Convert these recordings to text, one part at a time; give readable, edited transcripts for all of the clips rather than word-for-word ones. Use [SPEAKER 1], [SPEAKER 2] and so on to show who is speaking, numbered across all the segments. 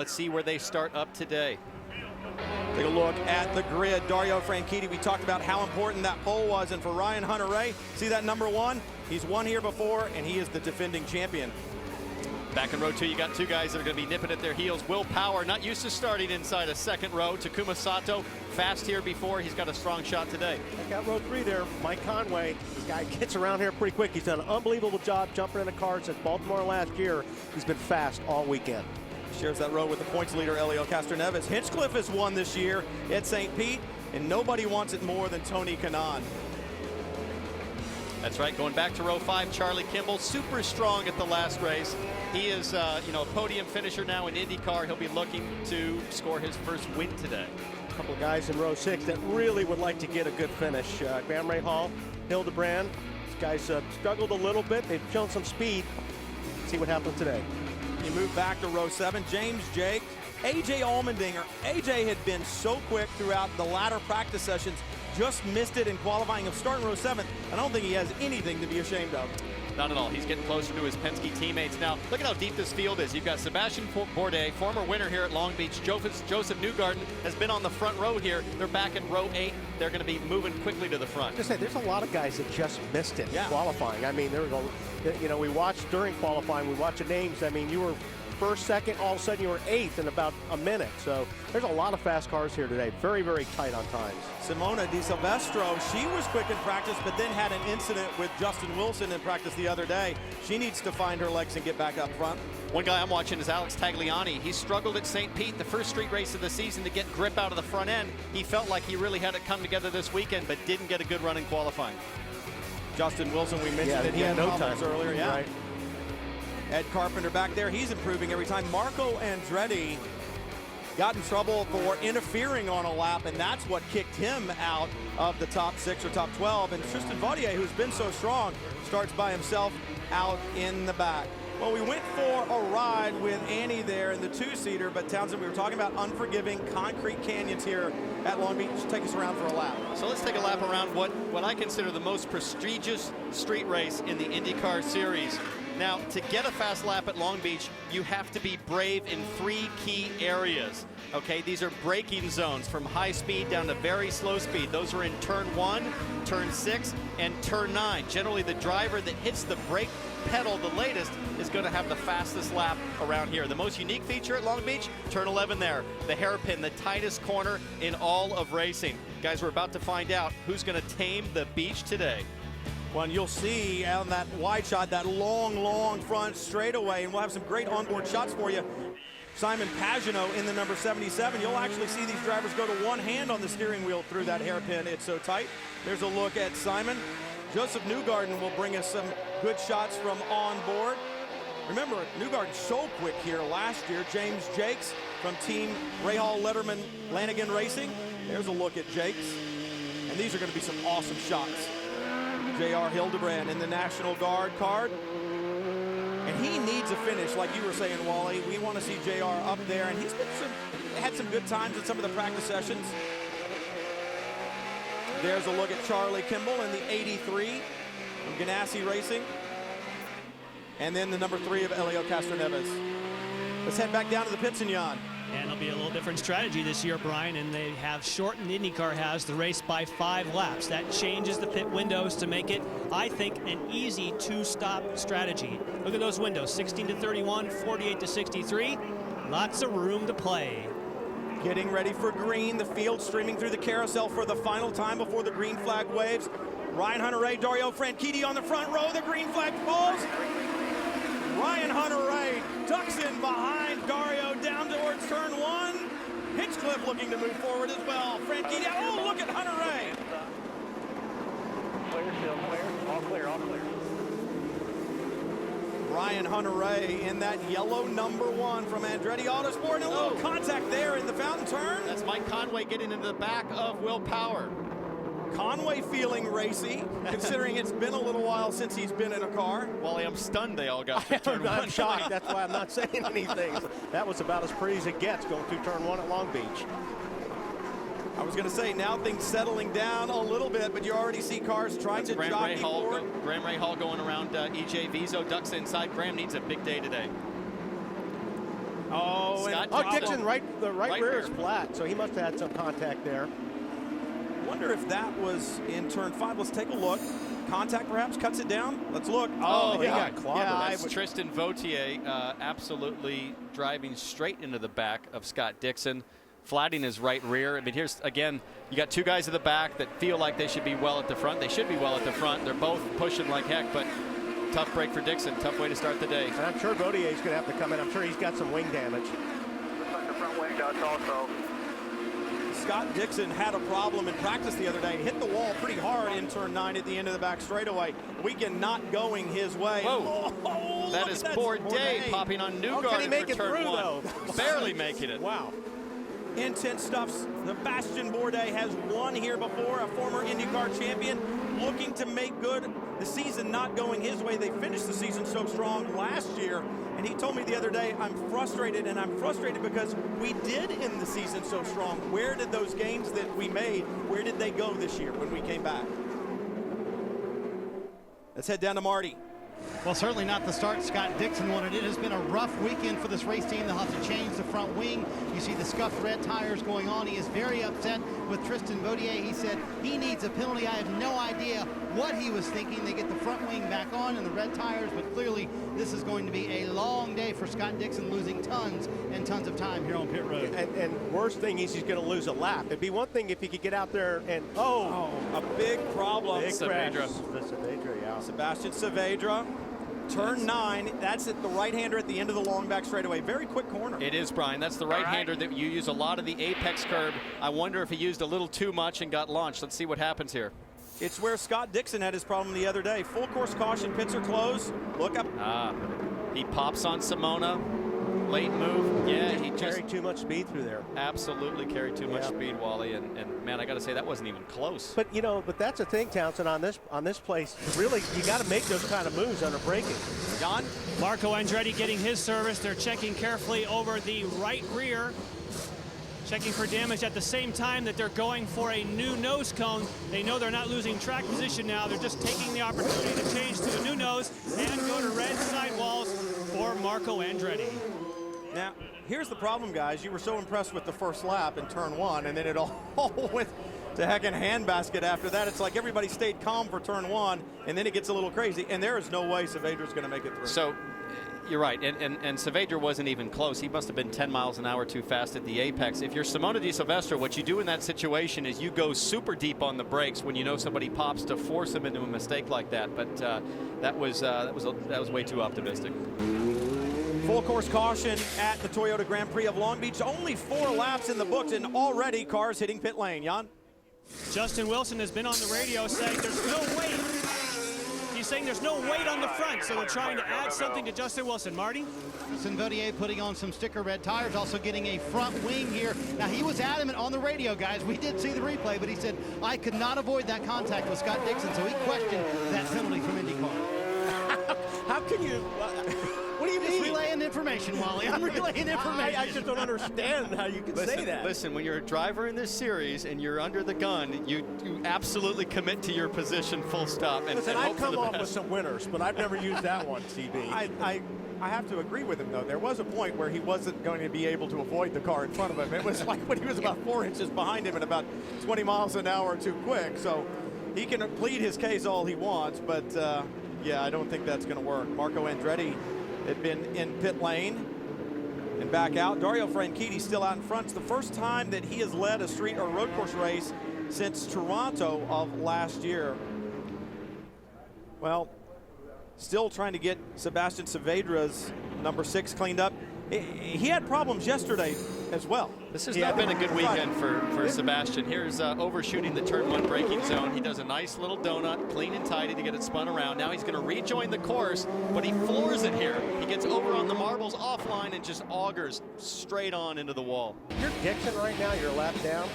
[SPEAKER 1] Let's see where they start up today.
[SPEAKER 2] Take a look at the grid. Dario Franchitti, we talked about how important that pole was, and for Ryan Hunter-Reay, see that number 1? He's won here before, and he is the defending champion.
[SPEAKER 1] Back in row 2, you got two guys that are going to be nipping at their heels. Will Power, not used to starting inside a second row. Takuma Sato, fast here before. He's got a strong shot today.
[SPEAKER 3] Check out row 3 there. Mike Conway. This guy gets around here pretty quick. He's done an unbelievable job jumping in the car since Baltimore last year. He's been fast all weekend.
[SPEAKER 2] Shares that row with the points leader, Helio Castroneves. Hinchcliffe has won this year at St. Pete, and nobody wants it more than Tony Kanaan.
[SPEAKER 1] That's right, going back to row 5, Charlie Kimball, super strong at the last race. He is, a podium finisher now in IndyCar. He'll be looking to score his first win today.
[SPEAKER 3] A couple of guys in row 6 that really would like to get a good finish. Graham Rahal, Hildebrand. These guys struggled a little bit. They've shown some speed. Let's see what happens today.
[SPEAKER 2] You move back to row 7, James Jake, AJ Allmendinger. AJ had been so quick throughout the latter practice sessions, just missed it in qualifying of starting row 7. I don't think he has anything to be ashamed of.
[SPEAKER 1] Not at all. He's getting closer to his Penske teammates now. Look at how deep this field is. You've got Sebastian Bourdais, former winner here at Long Beach. Joseph Newgarden has been on the front row here. They're back in row 8. They're going to be moving quickly to the front.
[SPEAKER 3] Just say, there's a lot of guys that just missed it in qualifying. I mean, we watched during qualifying, we watched the names. I mean, you were first, second, all of a sudden you were 8th in about a minute. So there's a lot of fast cars here today. Very, very tight on times.
[SPEAKER 2] Simona Di Silvestro, she was quick in practice, but then had an incident with Justin Wilson in practice the other day. She needs to find her legs and get back up front.
[SPEAKER 1] One guy I'm watching is Alex Tagliani. He struggled at St. Pete, the first street race of the season, to get grip out of the front end. He felt like he really had it come together this weekend, but didn't get a good run in qualifying.
[SPEAKER 2] Justin Wilson, we mentioned that he had
[SPEAKER 3] no
[SPEAKER 2] problems
[SPEAKER 3] time
[SPEAKER 2] earlier.
[SPEAKER 3] Right.
[SPEAKER 2] Ed Carpenter back there, he's improving every time. Marco Andretti got in trouble for interfering on a lap, and that's what kicked him out of the top 6 or top 12. And Tristan Vaudier, who's been so strong, starts by himself out in the back. Well, we went for a ride with Annie there in the 2-seater, but Townsend, we were talking about unforgiving concrete canyons here at Long Beach. Take us around for a lap.
[SPEAKER 1] So let's take a lap around what I consider the most prestigious street race in the IndyCar series. Now, to get a fast lap at Long Beach, you have to be brave in 3 key areas. Okay, these are braking zones from high speed down to very slow speed. Those are in turn 1, turn 6, and turn 9. Generally, the driver that hits the brake pedal the latest is going to have the fastest lap around here. The most unique feature at Long Beach, turn 11 there, the hairpin, the tightest corner in all of racing. Guys, we're about to find out who's going to tame the beach today.
[SPEAKER 2] Well, and you'll see on that wide shot, that long front straightaway, and we'll have some great onboard shots for you. Simon Pagenaud in the number 77. You'll actually see these drivers go to one hand on the steering wheel through that hairpin. It's so tight. There's a look at Simon. Joseph Newgarden will bring us some good shots from on board. Remember, Newgarden's so quick here last year. James Jakes from Team Rahal Letterman Lanigan Racing. There's a look at Jakes. And these are going to be some awesome shots. J.R. Hildebrand in the National Guard card. And he needs a finish, like you were saying, Wally. We want to see J.R. up there, and he's been had some good times at some of the practice sessions. There's a look at Charlie Kimball in the 83 from Ganassi Racing. And then the number 3 of Helio Castroneves. Let's head back down to the pits, and Jan.
[SPEAKER 4] And it'll be a little different strategy this year, Brian, and they have shortened, IndyCar has, the race by 5 laps. That changes the pit windows to make it, I think, an easy 2-stop strategy. Look at those windows, 16 to 31, 48 to 63. Lots of room to play.
[SPEAKER 2] Getting ready for green, the field streaming through the carousel for the final time before the green flag waves. Ryan Hunter-Reay, Dario Franchitti on the front row, the green flag falls. Ryan Hunter-Reay ducks in behind Dario down towards turn 1. Hinchcliffe looking to move forward as well. Franchitti, oh, look at Hunter-Reay.
[SPEAKER 5] Clear, still clear. All clear, all clear.
[SPEAKER 2] Ryan Hunter-Reay in that yellow number 1 from Andretti Autosport. And a little contact there in the fountain turn.
[SPEAKER 1] That's Mike Conway getting into the back of Will Power.
[SPEAKER 2] Conway feeling racy, considering it's been a little while since he's been in a car.
[SPEAKER 1] Wally, I'm stunned they all got through turn 1.
[SPEAKER 3] I'm shocked. That's why I'm not saying anything. That was about as pretty as it gets going through turn 1 at Long Beach.
[SPEAKER 2] I was going to say, now things settling down a little bit, but you already see cars trying to jockey forward.
[SPEAKER 1] Graham Rahal going around EJ Vizo, ducks inside. Graham needs a big day today.
[SPEAKER 2] Oh,
[SPEAKER 3] Dixon, the right rear is flat, so he must have had some contact there.
[SPEAKER 2] Wonder if that was in turn 5. Let's take a look. Contact perhaps, cuts it down. Let's look.
[SPEAKER 3] Oh, he got clobbered.
[SPEAKER 1] Yeah, that's Tristan Vautier absolutely driving straight into the back of Scott Dixon, flatting his right rear. I mean, here's, again, you got two guys at the back that feel like they should be well at the front. They should be well at the front. They're both pushing like heck, but tough break for Dixon. Tough way to start the day.
[SPEAKER 3] And I'm sure Vautier's going to have to come in. I'm sure he's got some wing damage.
[SPEAKER 5] Looks like the front wing does also.
[SPEAKER 2] Scott Dixon had a problem in practice the other day. Hit the wall pretty hard in turn 9 at the end of the back straightaway. Weekend not going his way.
[SPEAKER 1] Whoa.
[SPEAKER 2] Oh,
[SPEAKER 1] that is Bourdais popping on Newgarden for turn 1. Barely making it.
[SPEAKER 2] Wow. Intense stuff. Sebastian Bourdais has won here before, a former IndyCar champion, looking to make good. The season not going his way. They finished the season so strong last year, and he told me the other day, I'm frustrated, and I'm frustrated because we did end the season so strong. Where did those games that we made, where did they go this year when we came back? Let's head down to Marty.
[SPEAKER 6] Well, certainly not the start Scott Dixon wanted. It has been a rough weekend for this race team. They'll have to change the front wing. You see the scuffed red tires going on. He is very upset with Tristan Vautier. He said he needs a penalty. I have no idea what he was thinking. They get the front wing back on and the red tires, but clearly this is going to be a long day for Scott Dixon, losing tons and tons of time here on pit road.
[SPEAKER 3] And worst thing is he's going to lose a lap. It'd be one thing if he could get out there and,
[SPEAKER 2] a big problem.
[SPEAKER 3] Big
[SPEAKER 1] Saavedra.
[SPEAKER 3] Saavedra, yeah.
[SPEAKER 2] Sebastian Saavedra. Turn 9, that's at the right-hander at the end of the long back straightaway. Very quick corner.
[SPEAKER 1] It is, Brian. That's the right-hander that you use a lot of the apex curb. I wonder if he used a little too much and got launched. Let's see what happens here.
[SPEAKER 2] It's where Scott Dixon had his problem the other day. Full course caution, pits are closed. Look up.
[SPEAKER 1] He pops on Simona. Late move. Yeah, he just
[SPEAKER 3] carried too much speed through there.
[SPEAKER 1] Absolutely carried too much speed, Wally. And man, I got to say that wasn't even close.
[SPEAKER 3] But but that's the thing, Townsend, on this place. Really, you got to make those kind of moves under braking.
[SPEAKER 2] John?
[SPEAKER 4] Marco Andretti getting his service. They're checking carefully over the right rear, checking for damage at the same time that they're going for a new nose cone. They know they're not losing track position now. They're just taking the opportunity to change to a new nose and go to red sidewalls for Marco Andretti.
[SPEAKER 2] Now, here's the problem, guys. You were so impressed with the first lap in turn 1, and then it all went to heck in a handbasket after that. It's like everybody stayed calm for turn 1, and then it gets a little crazy, and there is no way Saavedra's going to make it through.
[SPEAKER 1] So, you're right, and Saavedra wasn't even close. He must have been 10 miles an hour too fast at the apex. If you're Simona Di Silvestro, what you do in that situation is you go super deep on the brakes when you know somebody pops to force him into a mistake like that. But that was way too optimistic.
[SPEAKER 2] Full course caution at the Toyota Grand Prix of Long Beach. Only 4 laps in the books, and already cars hitting pit lane. Jan?
[SPEAKER 4] Justin Wilson has been on the radio saying there's no weight. He's saying there's no weight on the front, so they're trying to add something to Justin Wilson. Marty?
[SPEAKER 6] Tristan Vautier putting on some sticker red tires, also getting a front wing here. Now, he was adamant on the radio, guys. We did see the replay, but he said, I could not avoid that contact with Scott Dixon, so he questioned that penalty from IndyCar.
[SPEAKER 3] How can you... What do you mean?
[SPEAKER 6] Relaying information, Wally. I'm relaying information.
[SPEAKER 3] I just don't understand how you can say that.
[SPEAKER 1] Listen, when you're a driver in this series and you're under the gun, you absolutely commit to your position full stop. And,
[SPEAKER 3] Listen,
[SPEAKER 1] and
[SPEAKER 3] I've
[SPEAKER 1] hope
[SPEAKER 3] come
[SPEAKER 1] for the
[SPEAKER 3] off
[SPEAKER 1] best.
[SPEAKER 3] with some winners, but I've never used that one, CB.
[SPEAKER 2] I have to agree with him, though. There was a point where he wasn't going to be able to avoid the car in front of him. It was like when he was about 4 inches behind him and about 20 miles an hour too quick. So he can plead his case all he wants, but yeah, I don't think that's going to work. Marco Andretti had been in pit lane and back out. Dario Franchitti still out in front. It's the first time that he has led a street or road course race since Toronto of last year. Well, still trying to get Sebastian Saavedra's number 6 cleaned up. He had problems yesterday as well.
[SPEAKER 1] This has not been a good weekend for Sebastian. Here's overshooting the turn 1 braking zone. He does a nice little donut, clean and tidy to get it spun around. Now he's going to rejoin the course, but he floors it here. He gets over on the marbles offline and just augers straight on into the wall.
[SPEAKER 3] You're Dixon right now, you're a lap down.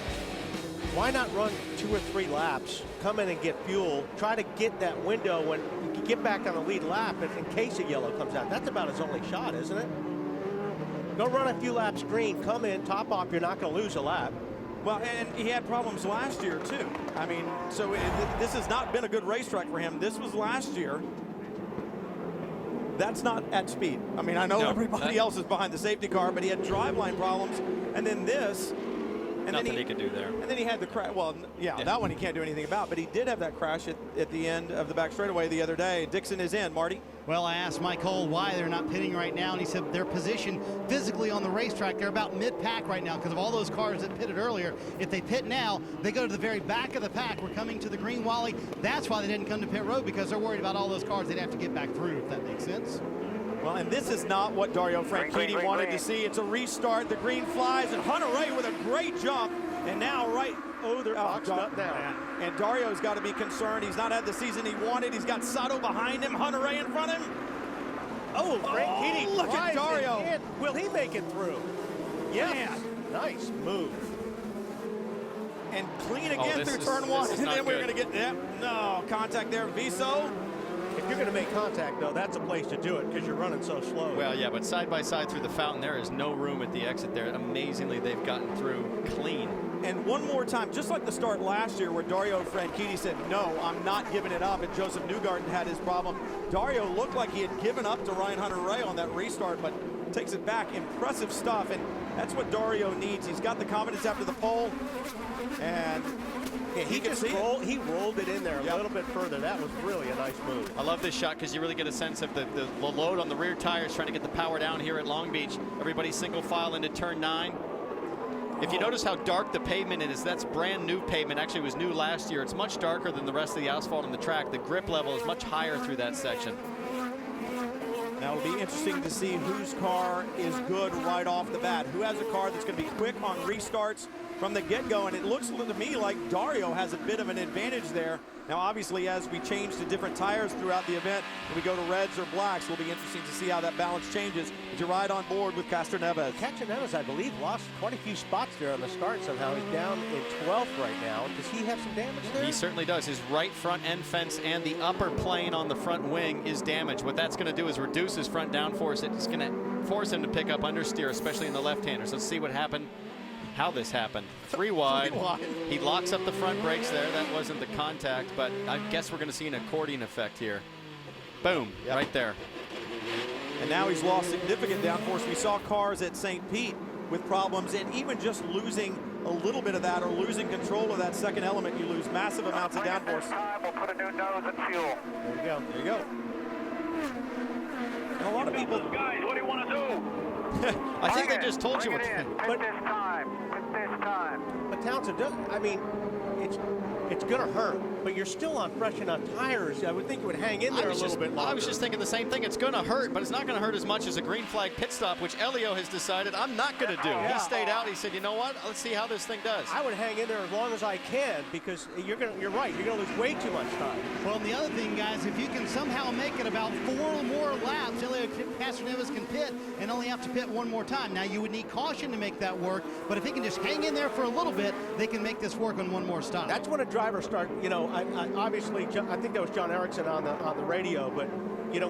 [SPEAKER 3] Why not run 2 or 3 laps, come in and get fuel, try to get that window when you can get back on the lead lap in case a yellow comes out. That's about his only shot, isn't it? Go run a few laps green, come in, top off, you're not going to lose a lap.
[SPEAKER 2] Well, and he had problems last year, too. I mean, so this has not been a good racetrack for him. This was last year. That's not at speed. I mean, I know everybody else is behind the safety car, but he had driveline problems. And then this. And
[SPEAKER 1] Nothing
[SPEAKER 2] then
[SPEAKER 1] he could do there.
[SPEAKER 2] And then he had the crash. Well, yeah, that one he can't do anything about. But he did have that crash at the end of the back straightaway the other day. Dixon is in. Marty?
[SPEAKER 6] Well, I asked Mike Cole why they're not pitting right now, and he said they're positioned physically on the racetrack. They're about mid-pack right now because of all those cars that pitted earlier. If they pit now, they go to the very back of the pack. We're coming to the green Wally. That's why they didn't come to pit road, because they're worried about all those cars they'd have to get back through, if that makes sense.
[SPEAKER 2] Well, and this is not what Dario Franchitti wanted to see. It's a restart. The green flies, and Hunter Ray with a great jump. And now they're boxed up now. And Dario's got to be concerned. He's not had the season he wanted. He's got Sato behind him, Hunter Ray in front of him.
[SPEAKER 3] Franchitti,
[SPEAKER 2] look at Dario.
[SPEAKER 3] Will he make it through? Yes. Nice move.
[SPEAKER 2] And clean again through turn one. And then we're going to get, no, contact there. Viso.
[SPEAKER 3] If you're going to make contact, though, that's a place to do it because you're running so slow.
[SPEAKER 1] Well, yeah, but side by side through the fountain, there is no room at the exit there. Amazingly, they've gotten through clean.
[SPEAKER 2] And one more time, just like the start last year where Dario Franchitti said, no, I'm not giving it up, and Joseph Newgarden had his problem. Dario looked like he had given up to Ryan Hunter-Ray on that restart, but takes it back. Impressive stuff, and that's what Dario needs. He's got the confidence after the pole, and
[SPEAKER 3] he rolled it in there a little bit further. That was really a nice move.
[SPEAKER 1] I love this shot because you really get a sense of the load on the rear tires trying to get the power down here at Long Beach. Everybody single file into turn 9. If you notice how dark the pavement is, that's brand new pavement. Actually, it was new last year. It's much darker than the rest of the asphalt on the track. The grip level is much higher through that section.
[SPEAKER 2] Now it'll be interesting to see whose car is good right off the bat. Who has a car that's going to be quick on restarts from the get-go, and it looks to me like Dario has a bit of an advantage there. Now, obviously, as we change to different tires throughout the event, when we go to reds or blacks, it'll be interesting to see how that balance changes as you ride on board with Castro Neves.
[SPEAKER 3] Castro Neves, I believe, lost quite a few spots there on the start somehow. He's down in 12th right now. Does he have some damage there?
[SPEAKER 1] He certainly does. His right front end fence and the upper plane on the front wing is damaged. What that's going to do is reduce his front downforce. It's going to force him to pick up understeer, especially in the left-handers. Let's see what happened. How this happened. 3 wide. He locks up the front brakes there. That wasn't the contact, but I guess we're going to see an accordion effect here. Boom, right there.
[SPEAKER 2] And now he's lost significant downforce. We saw cars at St. Pete with problems, and even just losing a little bit of that or losing control of that second element, you lose massive amounts of downforce.
[SPEAKER 5] We'll put a new nose in fuel.
[SPEAKER 2] There you go. There you go. And a lot of people.
[SPEAKER 5] Guys, what do you want to do?
[SPEAKER 1] I think they just told you what to do.
[SPEAKER 5] Pit this time. Pit this time.
[SPEAKER 3] But Townsend, I mean, it's going to hurt, but you're still on fresh enough tires. I would think it would hang in there a little bit longer.
[SPEAKER 1] I was just thinking the same thing. It's going to hurt, but it's not going to hurt as much as a green flag pit stop, which Elio has decided I'm not going to do. He stayed out. He said, you know what? Let's see how this thing does.
[SPEAKER 3] I would hang in there as long as I can because you're right. You're going to lose way too much time.
[SPEAKER 6] Well, and the other thing, guys, if you can somehow make it about 4 more laps, Elio Castro Neves can pit and only have to pit 1 more time. Now, you would need caution to make that work, but if he can just hang in there for a little bit, they can make this work on 1 more stop.
[SPEAKER 3] That's when a driver starts, obviously, I think that was John Erickson on the radio, but,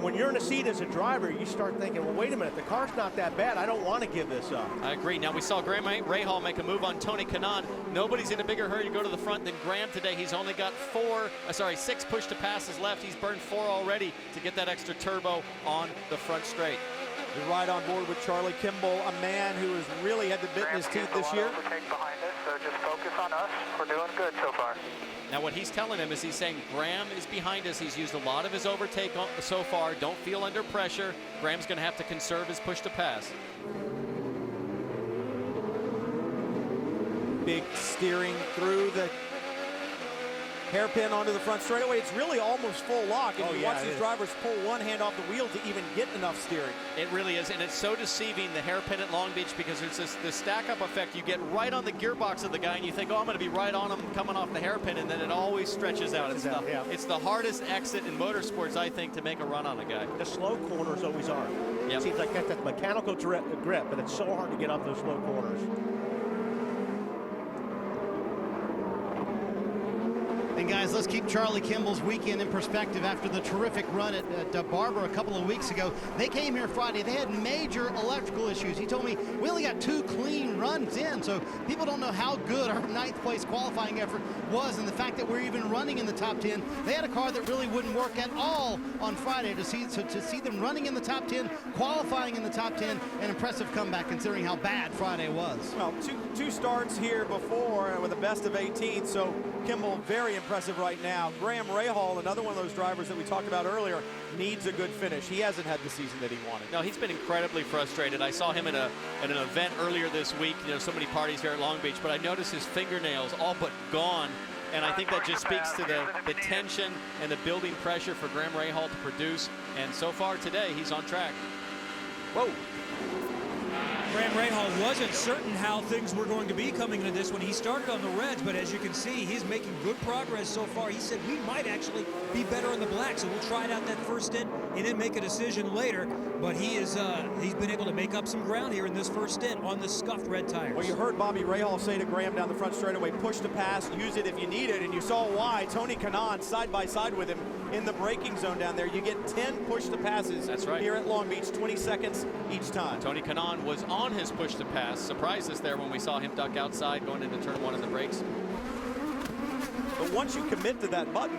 [SPEAKER 3] when you're in a seat as a driver, you start thinking, well, wait a minute, the car's not that bad. I don't want to give this up.
[SPEAKER 1] I agree. Now, we saw Graham Rahal make a move on Tony Kanaan. Nobody's in a bigger hurry to go to the front than Graham today. He's only got 6 push to passes left. He's burned 4 already to get that extra turbo on the front straight.
[SPEAKER 2] We ride on board with Charlie Kimball, a man who has really had the bit in his teeth this year.
[SPEAKER 5] Behind us, so just focus on us. We're doing good so far.
[SPEAKER 1] Now what he's telling him is he's saying Graham is behind us. He's used a lot of his overtake so far. Don't feel under pressure. Graham's going to have to conserve his push to pass.
[SPEAKER 2] Big steering through the hairpin onto the front straightaway. It's really almost full lock, and you watch these drivers pull one hand off the wheel to even get enough steering.
[SPEAKER 1] It really is, and it's so deceiving, the hairpin at Long Beach, because it's the stack-up effect. You get right on the gearbox of the guy, and you think, oh, I'm going to be right on him coming off the hairpin, and then it always stretches out. It's the hardest exit in motorsports, I think, to make a run on a guy.
[SPEAKER 3] The slow corners always are. It seems like that's that mechanical grip, but it's so hard to get off those slow corners.
[SPEAKER 6] And guys, let's keep Charlie Kimball's weekend in perspective after the terrific run at Barber a couple of weeks ago. They came here Friday. They had major electrical issues. He told me, we only got 2 clean runs runs in. So people don't know how good our 9th place qualifying effort was, and the fact that we're even running in the top 10. They had a car that really wouldn't work at all on Friday. To see them running in the top 10, qualifying in the top 10, an impressive comeback considering how bad Friday was.
[SPEAKER 2] Well, two starts here before with a best of 18, so Kimball very impressive right now. Graham Rahal, another one of those drivers that we talked about earlier, needs a good finish. He hasn't had the season that he wanted.
[SPEAKER 1] No, he's been incredibly frustrated. I saw him at an event earlier this week. You know, so many parties here at Long Beach, but I noticed his fingernails all but gone. And I think that just speaks to the tension and the building pressure for Graham Rahal to produce. And so far today, he's on track. Whoa.
[SPEAKER 7] Graham Rahal wasn't certain how things were going to be coming into this when he started on the reds, but as you can see, he's making good progress so far. He said we might actually be better on the black, so we'll try it out that first stint and then make a decision later. But he's been able to make up some ground here in this first stint on the scuffed red tires.
[SPEAKER 2] Well, you heard Bobby Rahal say to Graham down the front straightaway, push to pass, use it if you need it, and you saw why. Tony Kanaan side by side with him in the braking zone down there. You get 10 push to passes.
[SPEAKER 1] That's right.
[SPEAKER 2] Here at Long Beach, 20 seconds each time.
[SPEAKER 1] Tony Kanaan was on his push to pass. Surprised us there when we saw him duck outside going into turn 1 in the brakes.
[SPEAKER 2] But once you commit to that button,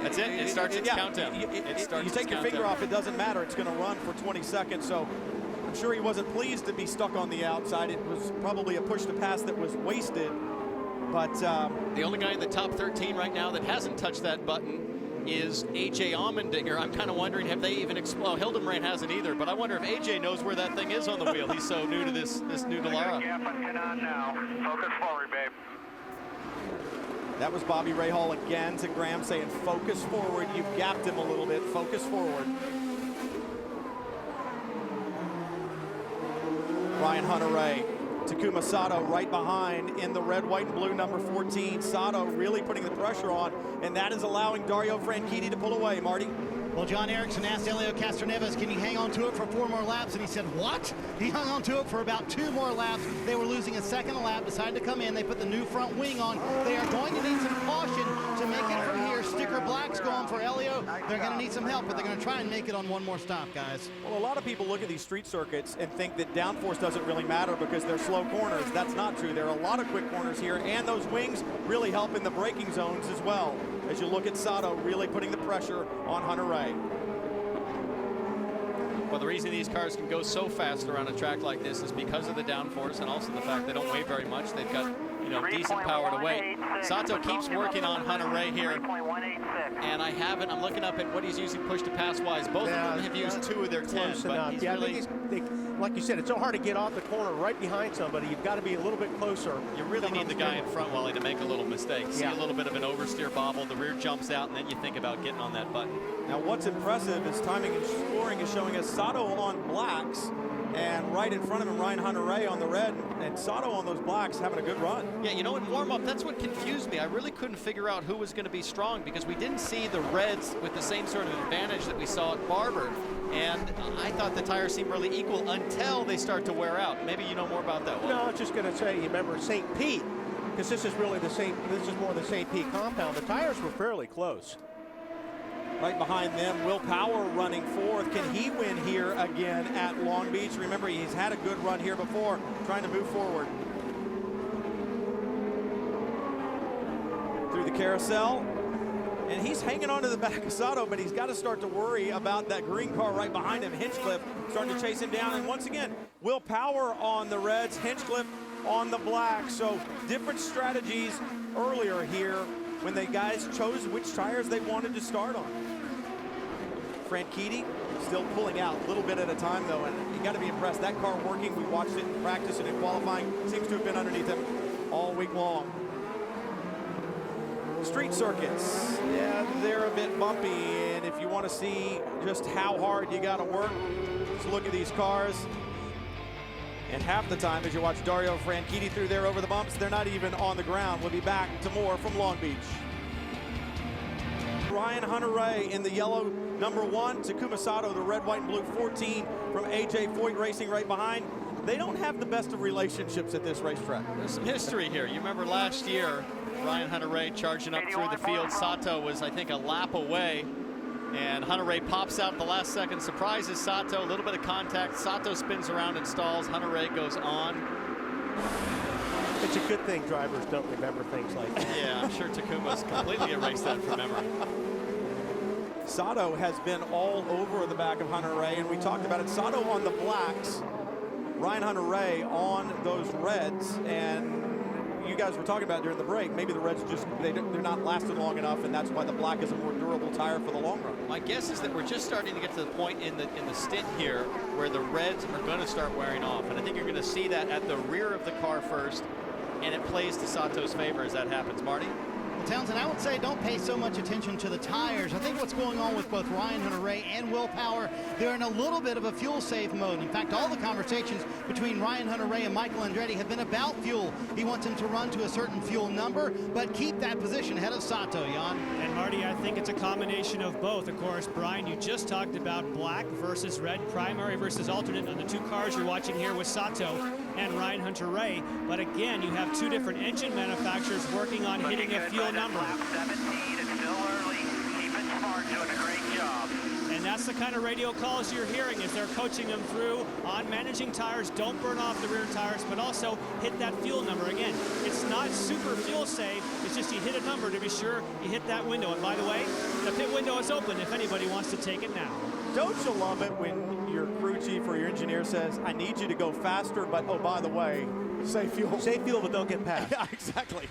[SPEAKER 1] that's it. It starts its countdown.
[SPEAKER 2] You take your finger off, it doesn't matter. It's going to run for 20 seconds. So I'm sure he wasn't pleased to be stuck on the outside. It was probably a push to pass that was wasted. But
[SPEAKER 1] the only guy in the top 13 right now that hasn't touched that button is AJ Allmendinger. I'm kind of wondering, have they even well, Hildebrand hasn't either, but I wonder if AJ knows where that thing is on the wheel. He's so new to this new Dallara.
[SPEAKER 5] Gap on Kanaan now. Focus forward, babe.
[SPEAKER 2] that was Bobby Rahal again to Graham saying, focus forward. You've gapped him a little bit. Focus forward. Ryan Hunter-Reay. Takuma Sato right behind in the red, white, and blue number 14. Sato really putting the pressure on, and that is allowing Dario Franchitti to pull away. Marty?
[SPEAKER 6] Well, John Erickson asked Elio Castroneves, can you hang on to it for 4 more laps? And he said, what? He hung on to it for about 2 more laps. They were losing a second lap, decided to come in. They put the new front wing on. They are going to need some caution to make it from here. Sticker black's going for Elio. They're going to need some help, but they're going to try and make it on 1 more stop, guys.
[SPEAKER 2] Well, a lot of people look at these street circuits and think that downforce doesn't really matter because they're slow corners. That's not true. There are a lot of quick corners here, and those wings really help in the braking zones as well. As you look at Sato really putting the pressure on Hunter-Reay.
[SPEAKER 1] Well, the reason these cars can go so fast around a track like this is because of the downforce and also the fact they don't weigh very much. They've got, you know, decent power to weight. Sato keeps working on Hunter-Reay here. And I'm looking up at what he's using push to pass wise. Both of them have used 2 of their 10. But he's really,
[SPEAKER 3] like you said, it's so hard to get off the corner right behind somebody. You've got to be a little bit closer.
[SPEAKER 1] You really need the guy in front, Wally, to make a little mistake. See a little bit of an oversteer bobble, the rear jumps out, and then you think about getting on that button.
[SPEAKER 2] Now what's impressive is timing and scoring is showing us Sato on blacks, and right in front of him, Ryan Hunter-Reay on the red, and Sato on those blacks having a good run.
[SPEAKER 1] Yeah, you know, in warm-up, that's what confused me. I really couldn't figure out who was going to be strong because we didn't see the reds with the same sort of advantage that we saw at Barber. And I thought the tires seemed really equal until they start to wear out. Maybe you know more about that one.
[SPEAKER 3] No, I was just going to say, you remember St. Pete, because this is really the same, this is more the St. Pete compound. The tires were fairly close.
[SPEAKER 2] Right behind them, Will Power running 4th. Can he win here again at Long Beach? Remember, he's had a good run here before, trying to move forward. Through the carousel, and he's hanging on to the back of Sato, but he's got to start to worry about that green car right behind him. Hinchcliffe starting to chase him down, and once again, Will Power on the reds, Hinchcliffe on the black. So different strategies earlier here when the guys chose which tires they wanted to start on. Franchitti still pulling out a little bit at a time though, and you got to be impressed. That car working, we watched it in practice and in qualifying, seems to have been underneath him all week long. Street circuits, yeah, they're a bit bumpy, and if you want to see just how hard you got to work, just look at these cars. And half the time as you watch Dario Franchitti through there over the bumps, they're not even on the ground. We'll be back to more from Long Beach. Ryan Hunter-Reay in the yellow number 1, Takuma Sato, the red, white, and blue 14 from AJ Foyt Racing right behind. They don't have the best of relationships at this racetrack.
[SPEAKER 1] There's some history here. You remember last year, Ryan Hunter-Reay charging up through the field. Sato was, I think, a lap away. And Hunter-Reay pops out at the last second, surprises Sato, a little bit of contact. Sato spins around and stalls. Hunter-Reay goes on.
[SPEAKER 3] It's a good thing drivers don't remember things like that.
[SPEAKER 1] Yeah, I'm sure Takuma's completely erased that from memory.
[SPEAKER 2] Sato has been all over the back of Hunter-Reay, and we talked about it. Sato on the blacks, Ryan Hunter-Reay on those reds, and you guys were talking about during the break, maybe the reds just, they're not lasting long enough, and that's why the black is a more durable tire for the long run.
[SPEAKER 1] My guess is that we're just starting to get to the point in the stint here where the reds are going to start wearing off, and I think you're going to see that at the rear of the car first, and it plays to Sato's favor as that happens. Marty?
[SPEAKER 6] Well, Townsend, I would say don't pay so much attention to the tires. I think what's going on with both Ryan Hunter-Reay and Will Power, they're in a little bit of a fuel save mode. In fact, all the conversations between Ryan Hunter-Reay and Michael Andretti have been about fuel. He wants him to run to a certain fuel number, but keep that position ahead of Sato, Jan.
[SPEAKER 4] And Marty, I think it's a combination of both. Of course, Brian, you just talked about black versus red, primary versus alternate on the two cars you're watching here with Sato and Ryan Hunter-Reay. But again, you have two different engine manufacturers working on hitting a fuel number.
[SPEAKER 5] Lap 17, it's still early. Keep it smart, doing a great job.
[SPEAKER 4] And that's the kind of radio calls you're hearing as they're coaching them through on managing tires. Don't burn off the rear tires, but also hit that fuel number. Again, it's not super fuel save. It's just you hit a number to be sure you hit that window. And by the way, the pit window is open if anybody wants to take it now.
[SPEAKER 2] Don't you love it when your crew chief or your engineer says, I need you to go faster, but oh, by the way, save fuel.
[SPEAKER 3] Save fuel, but don't get past.
[SPEAKER 2] Yeah, exactly.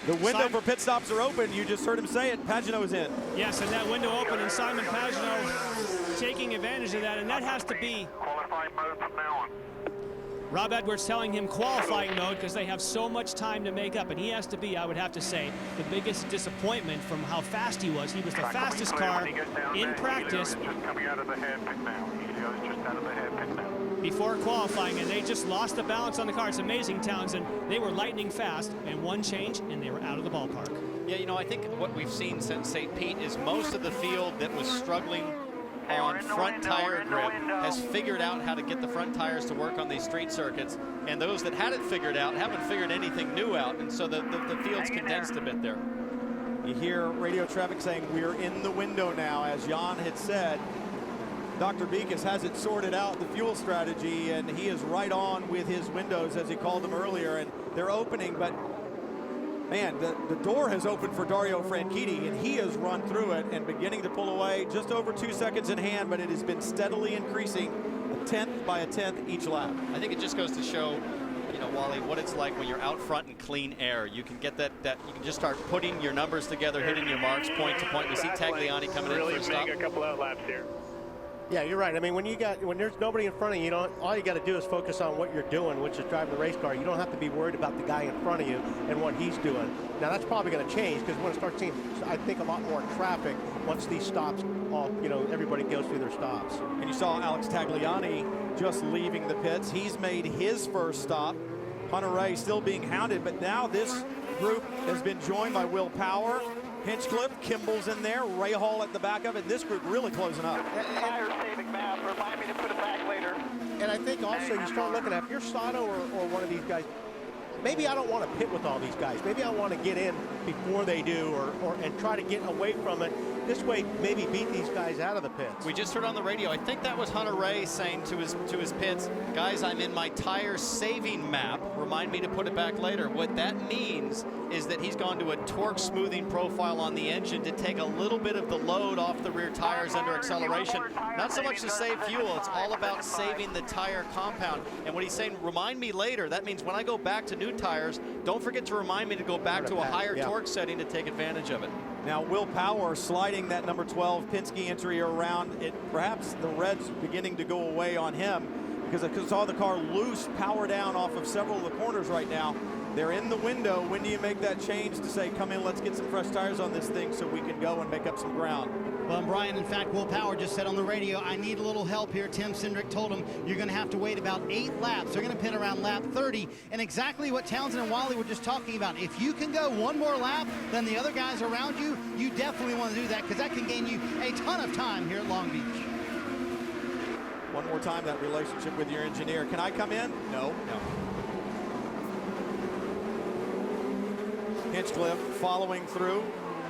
[SPEAKER 2] The window for pit stops are open. You just heard him say it. Pagenaud is in.
[SPEAKER 4] Yes, and that window open, and Simon Pagenaud taking advantage of that, and that has to be
[SPEAKER 5] Qualifying mode from now on.
[SPEAKER 4] Rob Edwards telling him qualifying mode because they have so much time to make up, and he has to be, I would have to say, the biggest disappointment from how fast he was. He was the fastest car in practice
[SPEAKER 5] Just coming out of the hairpin now. Helio's just out of the hairpin now.
[SPEAKER 4] before qualifying, and they just lost the balance on the car. It's amazing, Townsend. They were lightning fast, and one change, and they were out of the ballpark.
[SPEAKER 1] Yeah, you know, I think what we've seen since St. Pete is most of the field that was struggling on front tire grip has figured out how to get the front tires to work on these street circuits, and those that hadn't figured out haven't figured anything new out, and so the field's condensed a bit there.
[SPEAKER 2] You hear radio traffic saying we're in the window now. As Jan had said, Dr. Beekes has it sorted out, the fuel strategy, and he is right on with his windows, as he called them earlier, and they're opening, but man, the door has opened for Dario Franchitti, and he has run through it and beginning to pull away. Just over 2 seconds in hand, but it has been steadily increasing, a tenth by a tenth each lap.
[SPEAKER 1] I think it just goes to show, you know, Wally, what it's like when you're out front in clean air. You can get that you can just start putting your numbers together, hitting your marks point to point. We see Tagliani coming in for a stop.
[SPEAKER 5] Really a couple out laps here.
[SPEAKER 3] Yeah, you're right. I mean, when there's nobody in front of you, all you got to do is focus on what you're doing, which is driving the race car. You don't have to be worried about the guy in front of you and what he's doing. Now, that's probably going to change because we're going to start seeing, I think, a lot more traffic once these stops, everybody goes through their stops.
[SPEAKER 2] And you saw Alex Tagliani just leaving the pits. He's made his first stop. Hunter-Reay still being hounded, but now this group has been joined by Will Power, Hinchcliffe, Kimball's in there, Ray Hall at the back of it. This group really closing up.
[SPEAKER 5] Tire saving map. Remind me to put it back later.
[SPEAKER 3] And I think also you start looking at, if you're Sato or one of these guys, maybe I don't want to pit with all these guys. Maybe I want to get in before they do and try to get away from it. This way, maybe beat these guys out of the pits.
[SPEAKER 1] We just heard on the radio, I think that was Hunter-Reay saying to his pits, guys, I'm in my tire saving map. Remind me to put it back later. What that means is that he's gone to a torque smoothing profile on the engine to take a little bit of the load off the rear tires under acceleration. Not so much to save fuel, it's all about saving the tire compound. And what he's saying, remind me later, that means when I go back to new tires, don't forget to remind me to go back to a higher torque setting to take advantage of it.
[SPEAKER 2] Now, Will Power sliding that number 12 Penske entry around. Perhaps the reds beginning to go away on him because I saw the car loose, power down off of several of the corners right now. They're in the window. When do you make that change to say, come in, let's get some fresh tires on this thing so we can go and make up some ground?
[SPEAKER 6] Well, Brian, in fact, Will Power just said on the radio, I need a little help here. Tim Cindric told him you're going to have to wait about 8 laps. They're going to pit around lap 30. And exactly what Townsend and Wally were just talking about. If you can go one more lap than the other guys around you, you definitely want to do that because that can gain you a ton of time here at Long Beach.
[SPEAKER 2] One more time, that relationship with your engineer. Can I come in? No. Hinchcliffe following through.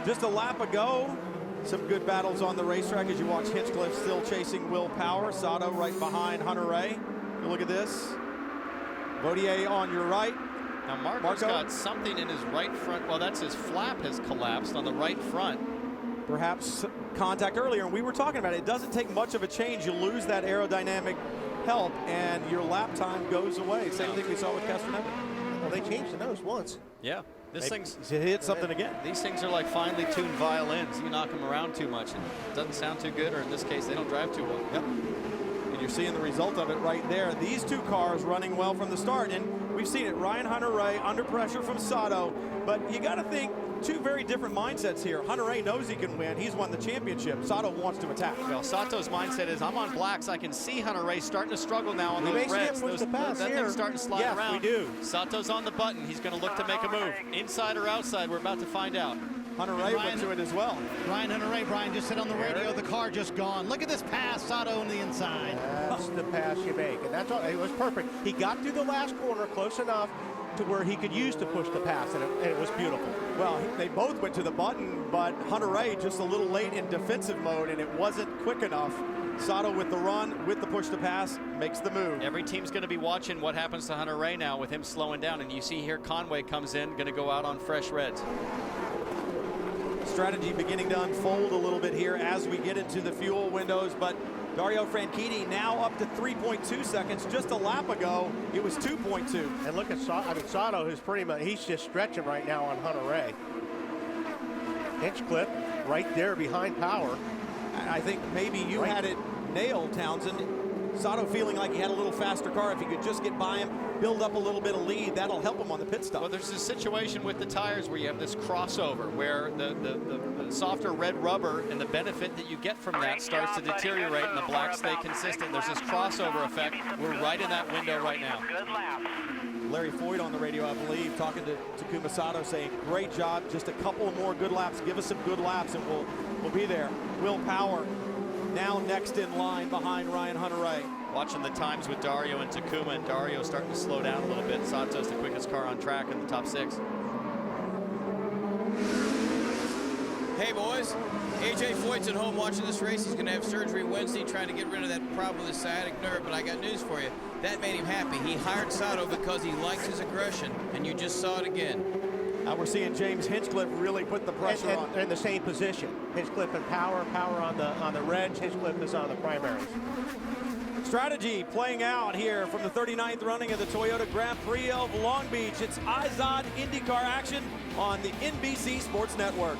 [SPEAKER 2] Just a lap ago, some good battles on the racetrack as you watch Hinchcliffe still chasing Will Power. Sato right behind Hunter-Reay. You look at this. Vautier on your right.
[SPEAKER 1] Now Marco's got something in his right front. Well, that's his flap has collapsed on the right front.
[SPEAKER 2] Perhaps contact earlier, and we were talking about it. It doesn't take much of a change. You lose that aerodynamic help, and your lap time goes away. Same thing we saw with Castroneves.
[SPEAKER 3] Well, they changed the nose once.
[SPEAKER 1] Yeah. This thing's
[SPEAKER 2] hit something again.
[SPEAKER 1] These things are like finely tuned violins. You knock them around too much, and it doesn't sound too good, or in this case, they don't drive too well.
[SPEAKER 2] Yep. And you're seeing the result of it right there. These two cars running well from the start, and we've seen it. Ryan Hunter-Reay under pressure from Sato, but you got to think two very different mindsets here. Hunter-Reay knows he can win. He's won the championship. Sato wants to attack.
[SPEAKER 1] Well, Sato's mindset is, I'm on blacks. I can see Hunter-Reay starting to struggle now on those reds. That thing's starting to slide around.
[SPEAKER 2] Yes, we do.
[SPEAKER 1] Sato's on the button. He's going to look to make a move. Inside or outside, we're about to find out.
[SPEAKER 2] Hunter-Reay went to it as well.
[SPEAKER 6] Ryan Hunter-Reay, Brian just said on the radio, the car just gone. Look at this pass, Sato on the inside.
[SPEAKER 3] That's the pass you make, and that's all. It was perfect. He got through the last corner close enough to where he could use to push the pass, and it was beautiful.
[SPEAKER 2] Well, they both went to the button, but Hunter-Reay just a little late in defensive mode, and it wasn't quick enough. Sato with the run, with the push to pass, makes the move.
[SPEAKER 1] Every team's going to be watching what happens to Hunter-Reay now with him slowing down, and you see here Conway comes in, going to go out on fresh reds.
[SPEAKER 2] Strategy beginning to unfold a little bit here as we get into the fuel windows, but Dario Franchitti now up to 3.2 seconds. Just a lap ago, it was 2.2.
[SPEAKER 3] And look at Sato. I mean, Sato is pretty much, he's just stretching right now on Hunter-Reay. Hinchcliffe right there behind Power.
[SPEAKER 2] I think maybe you had it nailed, Townsend. Sato feeling like he had a little faster car. If he could just get by him, build up a little bit of lead, that'll help him on the pit stop.
[SPEAKER 1] Well, there's a situation with the tires where you have this crossover where the softer red rubber and the benefit that you get from that starts to deteriorate and the blacks stay consistent. There's this crossover effect. We're right in that window right now.
[SPEAKER 2] Larry Foyt on the radio, I believe, talking to Takuma Sato, saying, great job, just a couple more good laps. Give us some good laps and we'll be there. Will Power now next in line behind Ryan Hunter-Reay.
[SPEAKER 1] Watching the times with Dario and Takuma, and Dario starting to slow down a little bit. Sato's the quickest car on track in the top 6.
[SPEAKER 8] Hey boys, AJ Foyt's at home watching this race. He's going to have surgery Wednesday trying to get rid of that problem with his sciatic nerve, but I got news for you. That made him happy. He hired Sato because he likes his aggression, and you just saw it again.
[SPEAKER 2] Now we're seeing James Hinchcliffe really put the pressure on.
[SPEAKER 3] They're in the same position. Hinchcliffe and Power on the reds, Hinchcliffe is on the primaries.
[SPEAKER 2] Strategy playing out here from the 39th running of the Toyota Grand Prix of Long Beach. It's IZOD IndyCar action on the NBC Sports Network.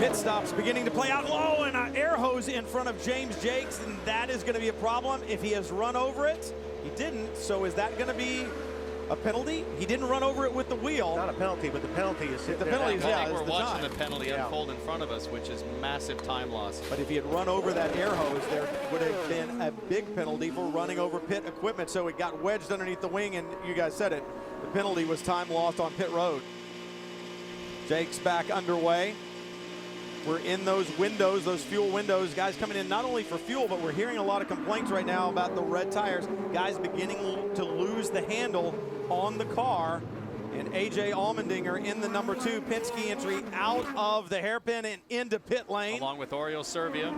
[SPEAKER 2] Pit stops beginning to play out low, and an air hose in front of James Jakes, and that is going to be a problem if he has run over it. He didn't, so is that going to be a penalty? He didn't run over it with the wheel.
[SPEAKER 3] Not a penalty, but the penalty is sitting
[SPEAKER 2] the
[SPEAKER 3] there.
[SPEAKER 2] penalty is,
[SPEAKER 1] I think we're
[SPEAKER 2] the
[SPEAKER 1] watching
[SPEAKER 2] time.
[SPEAKER 1] the penalty unfold in front of us, which is massive time loss.
[SPEAKER 2] But if he had run over that air hose, there would have been a big penalty for running over pit equipment. So it got wedged underneath the wing, and you guys said it. The penalty was time lost on pit road. Jake's back underway. We're in those windows, those fuel windows. Guys coming in not only for fuel, but we're hearing a lot of complaints right now about the red tires. Guys beginning to lose the handle on the car. And AJ Allmendinger in the number 2 Penske entry out of the hairpin and into pit lane.
[SPEAKER 1] Along with Oriol Servia.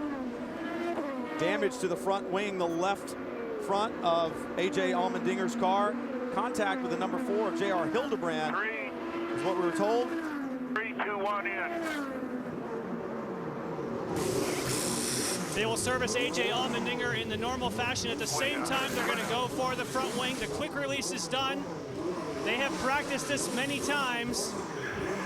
[SPEAKER 2] Damage to the front wing, the left front of AJ Allmendinger's car. Contact with the number 4 of JR Hildebrand is what we were told.
[SPEAKER 5] 3, 2, 1 in.
[SPEAKER 4] They will service AJ Allmendinger in the normal fashion. At the same time, they're going to go for the front wing. The quick release is done. They have practiced this many times.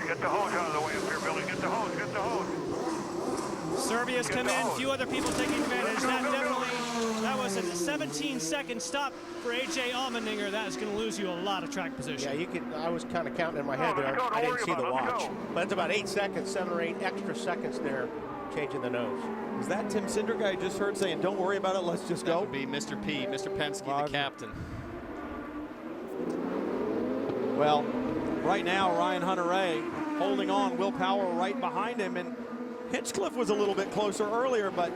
[SPEAKER 5] Get the hose out of the way up here, Billy. Get the hose, get the hose.
[SPEAKER 4] Servia's come in, a few other people taking advantage. That was a 17-second stop for AJ Allmendinger. That is going to lose you a lot of track position.
[SPEAKER 3] Yeah, you can. I was kind of counting in my head there. I didn't see the watch, but it's about 8 seconds, 7 or 8 extra seconds there, changing the nose.
[SPEAKER 2] Is that Tim Cindric I just heard saying, don't worry about it, let's just go?
[SPEAKER 1] That would be Mr. P, Mr. Penske, the captain.
[SPEAKER 2] Well, right now, Ryan Hunter-Reay holding on, Will Power right behind him, and Hinchcliffe was a little bit closer earlier, but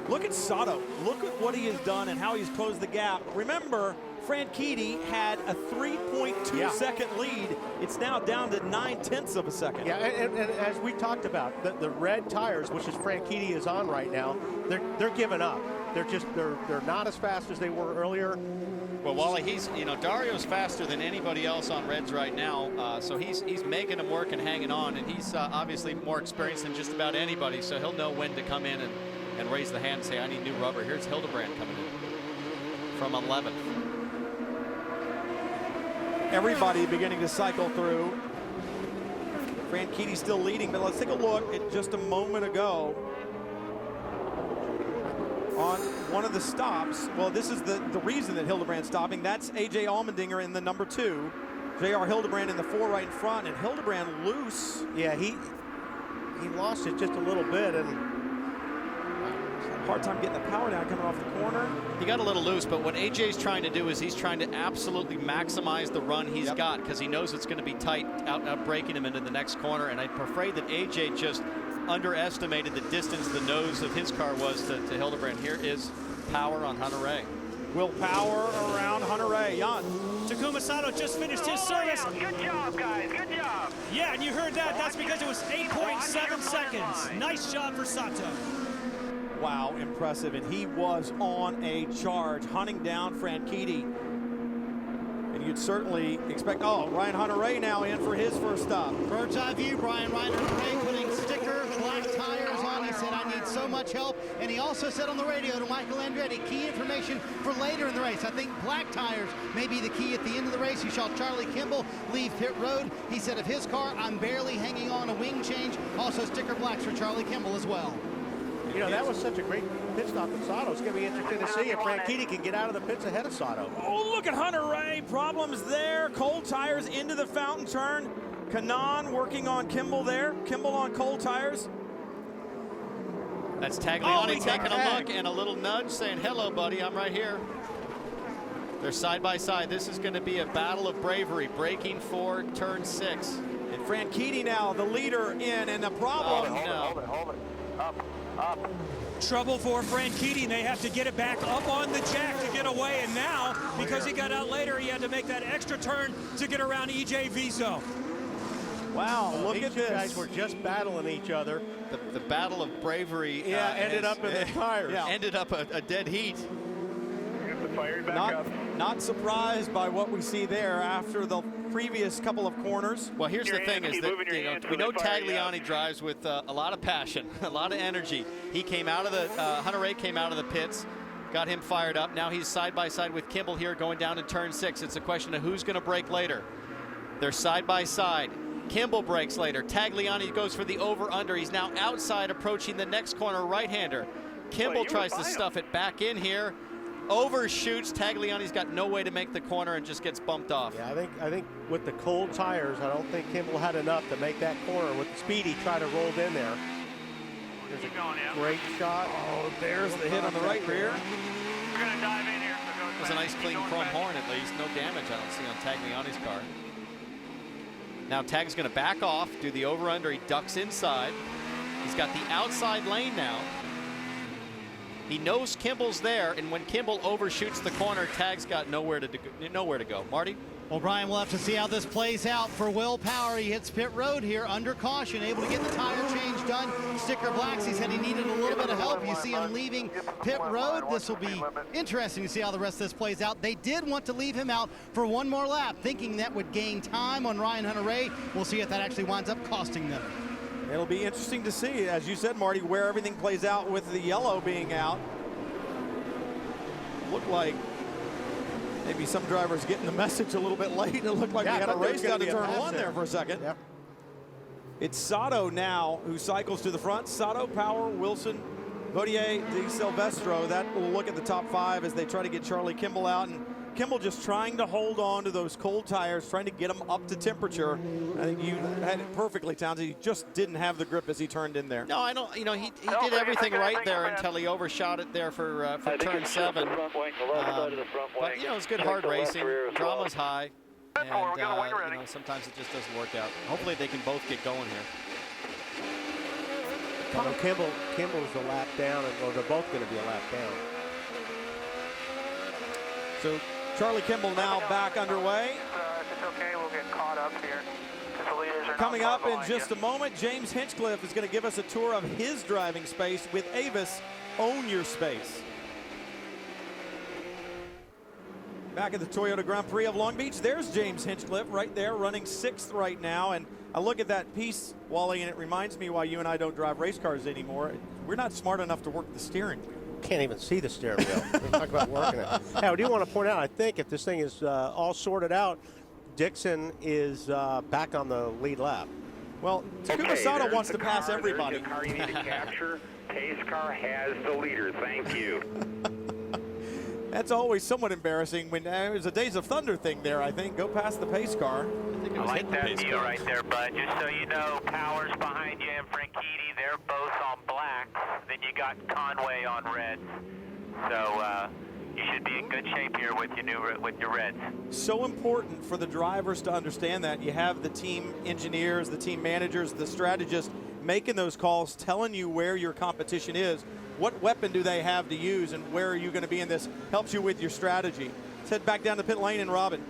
[SPEAKER 2] look at Sato. Look at what he has done and how he's closed the gap. Remember, Franchitti had a 3.2 second lead. It's now down to 9/10 of a second.
[SPEAKER 3] Yeah, and as we talked about, the red tires, which is Franchitti is on right now, they're giving up. they're not as fast as they were earlier.
[SPEAKER 1] Well, Wally, Dario's faster than anybody else on Reds right now, so he's making them work and hanging on, and he's obviously more experienced than just about anybody, so he'll know when to come in and raise the hand and say, I need new rubber. Here's Hildebrand coming in from 11th.
[SPEAKER 2] Everybody beginning to cycle through. Franchitti still leading, but let's take a look at just a moment ago on one of the stops. Well, this is the reason that Hildebrand's stopping. That's A.J. Allmendinger in the number 2. J.R. Hildebrand in the 4 right in front, and Hildebrand loose.
[SPEAKER 3] Yeah, he lost it just a little bit, and
[SPEAKER 2] hard time getting the power down coming off the corner.
[SPEAKER 1] He got a little loose, but what AJ's trying to do is he's trying to absolutely maximize the run he's got, because he knows it's going to be tight out breaking him into the next corner, and I'm afraid that AJ just underestimated the distance the nose of his car was to Hildebrand. Here is power on Hunter-Reay.
[SPEAKER 2] Will Power around Hunter-Reay. Jan.
[SPEAKER 4] Takuma Sato just finished his service.
[SPEAKER 5] Good job, guys. Good job.
[SPEAKER 4] Yeah, and you heard that. That's because it was 8.7 seconds. Nice job for Sato.
[SPEAKER 2] Wow, impressive, and he was on a charge, hunting down Franchitti. And you'd certainly expect, Ryan Hunter-Reay now in for his first stop.
[SPEAKER 6] Bird's eye view, Ryan Hunter-Reay putting sticker black tires on. He said, I need so much help. And he also said on the radio to Michael Andretti, key information for later in the race. I think black tires may be the key at the end of the race. You saw Charlie Kimball leave pit road. He said of his car, I'm barely hanging on a wing change. Also sticker blacks for Charlie Kimball as well.
[SPEAKER 3] You know, that was such a great pit stop in Sato. It's going to be interesting to see if Franchitti can get out of the pits ahead of Sato.
[SPEAKER 2] Oh, look at Hunter-Reay. Problems there. Cold tires into the fountain turn. Kanaan working on Kimball there. Kimball on cold tires.
[SPEAKER 1] That's Tagliani taking a look and a little nudge saying, hello, buddy, I'm right here. They're side by side. This is going to be a battle of bravery, braking for turn 6.
[SPEAKER 2] And Franchitti now, the leader in, and the problem.
[SPEAKER 5] Hold it. Up.
[SPEAKER 7] Trouble for Franchitti, and they have to get it back up on the jack to get away, and now, because he got out later, he had to make that extra turn to get around E.J. Viso.
[SPEAKER 2] Wow, look at this.
[SPEAKER 3] These guys were just battling each other.
[SPEAKER 1] The battle of bravery
[SPEAKER 3] ended up in the tires.
[SPEAKER 1] Ended up a dead heat.
[SPEAKER 2] Not surprised by what we see there after the previous couple of corners.
[SPEAKER 1] Well, here's the thing is that we know Tagliani drives with a lot of passion, a lot of energy. He came out of the Hunter-Reay came out of the pits, got him fired up. Now he's side by side with Kimball here going down to turn 6. It's a question of who's going to brake later. They're side by side. Kimball brakes later. Tagliani goes for the over-under. He's now outside approaching the next corner, right-hander. Kimball tries to stuff it back in here. Overshoots. Tagliani's got no way to make the corner and just gets bumped off.
[SPEAKER 3] Yeah, I think with the cold tires, I don't think Kimball had enough to make that corner. With the speed he tried to roll in there. There's a great shot.
[SPEAKER 2] Oh, there's the hit on the right rear.
[SPEAKER 5] We're going to dive in here.
[SPEAKER 1] It was a nice clean chrome horn at least. No damage I don't see on Tagliani's car. Now Tag's going to back off, do the over-under. He ducks inside. He's got the outside lane now. He knows Kimball's there, and when Kimball overshoots the corner, Tag's got nowhere to go. Marty?
[SPEAKER 6] Well, Brian, we'll have to see how this plays out for Will Power. He hits pit road here under caution, able to get the tire change done. Sticker blacks, he said he needed a little bit of help. You see him leaving pit road. This will be interesting to see how the rest of this plays out. They did want to leave him out for one more lap, thinking that would gain time on Ryan Hunter-Reay. We'll see if that actually winds up costing them.
[SPEAKER 2] It'll be interesting to see, as you said, Marty, where everything plays out with the yellow being out. Looked like maybe some drivers getting the message a little bit late. It looked like we had a race down to turn 1 there for a second.
[SPEAKER 3] Yep.
[SPEAKER 2] It's Sato now who cycles to the front. Sato, Power, Wilson, Vautier, De Silvestro. That will look at the top 5 as they try to get Charlie Kimball out. And Kimball just trying to hold on to those cold tires, trying to get them up to temperature. I think you had it perfectly, Townsend. He just didn't have the grip as he turned in there.
[SPEAKER 1] No, I don't. You know, he did everything right there until he overshot it there for turn 7. But you know, it's good hard racing. Drama's high, and you know, sometimes it just doesn't work out. Hopefully, they can both get going here.
[SPEAKER 3] Well, Kimball's a lap down, or they're both going to be a lap down.
[SPEAKER 2] So Charlie Kimball now back underway.
[SPEAKER 5] If it's okay, we'll get caught up here.
[SPEAKER 2] Coming up in just a moment, James Hinchcliffe is going to give us a tour of his driving space with Avis. Own your space. Back at the Toyota Grand Prix of Long Beach, there's James Hinchcliffe right there running 6th right now. And I look at that piece, Wally, and it reminds me why you and I don't drive race cars anymore. We're not smart enough to work the steering.
[SPEAKER 3] Can't even see the steering wheel. Talk about working it. Hey, I do want to point out, I think if this thing is all sorted out, Dixon is back on the lead lap.
[SPEAKER 2] Well, Takuma Sato wants to pass everybody.
[SPEAKER 9] There's the car you need to capture. Pace car has the leader. Thank you.
[SPEAKER 2] That's always somewhat embarrassing when there's a Days of Thunder thing there, I think. Go past the pace car.
[SPEAKER 5] I like that deal right there, bud. Just so you know, Powers behind you and Franchitti, they're both on blacks. Then you got Conway on reds. So you should be in good shape here with your reds.
[SPEAKER 2] So important for the drivers to understand that. You have the team engineers, the team managers, the strategists making those calls, telling you where your competition is. What weapon do they have to use, and where are you going to be in this? Helps you with your strategy. Let's head back down to pit lane and Robin.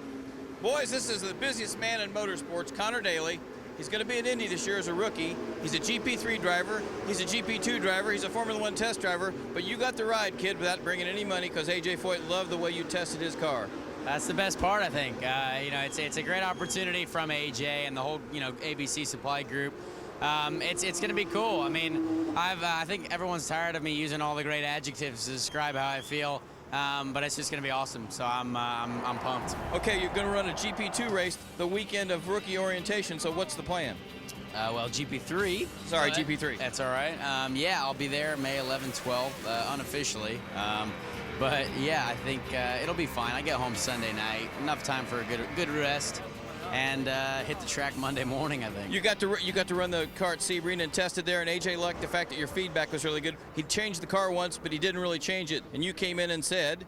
[SPEAKER 8] Boys, this is the busiest man in motorsports, Connor Daly. He's going to be at Indy this year as a rookie. He's a GP3 driver. He's a GP2 driver. He's a Formula One test driver. But you got the ride, kid, without bringing any money, because A.J. Foyt loved the way you tested his car.
[SPEAKER 10] That's the best part, I think. You know, it's a great opportunity from AJ and the whole, ABC Supply Group. It's going to be cool. I mean, I think everyone's tired of me using all the great adjectives to describe how I feel. But it's just going to be awesome, so I'm pumped.
[SPEAKER 8] Okay, you're going to run a GP2 race the weekend of rookie orientation, so what's the plan?
[SPEAKER 10] Well, GP3.
[SPEAKER 8] Sorry, GP3.
[SPEAKER 10] That's all right. Yeah, I'll be there May 11, 12, unofficially. But yeah, I think it'll be fine. I get home Sunday night, enough time for a good rest, and hit the track Monday morning, I think.
[SPEAKER 8] You got to run the car at Sebring and test it there, and AJ liked the fact that your feedback was really good. He changed the car once, but he didn't really change it, and you came in and said,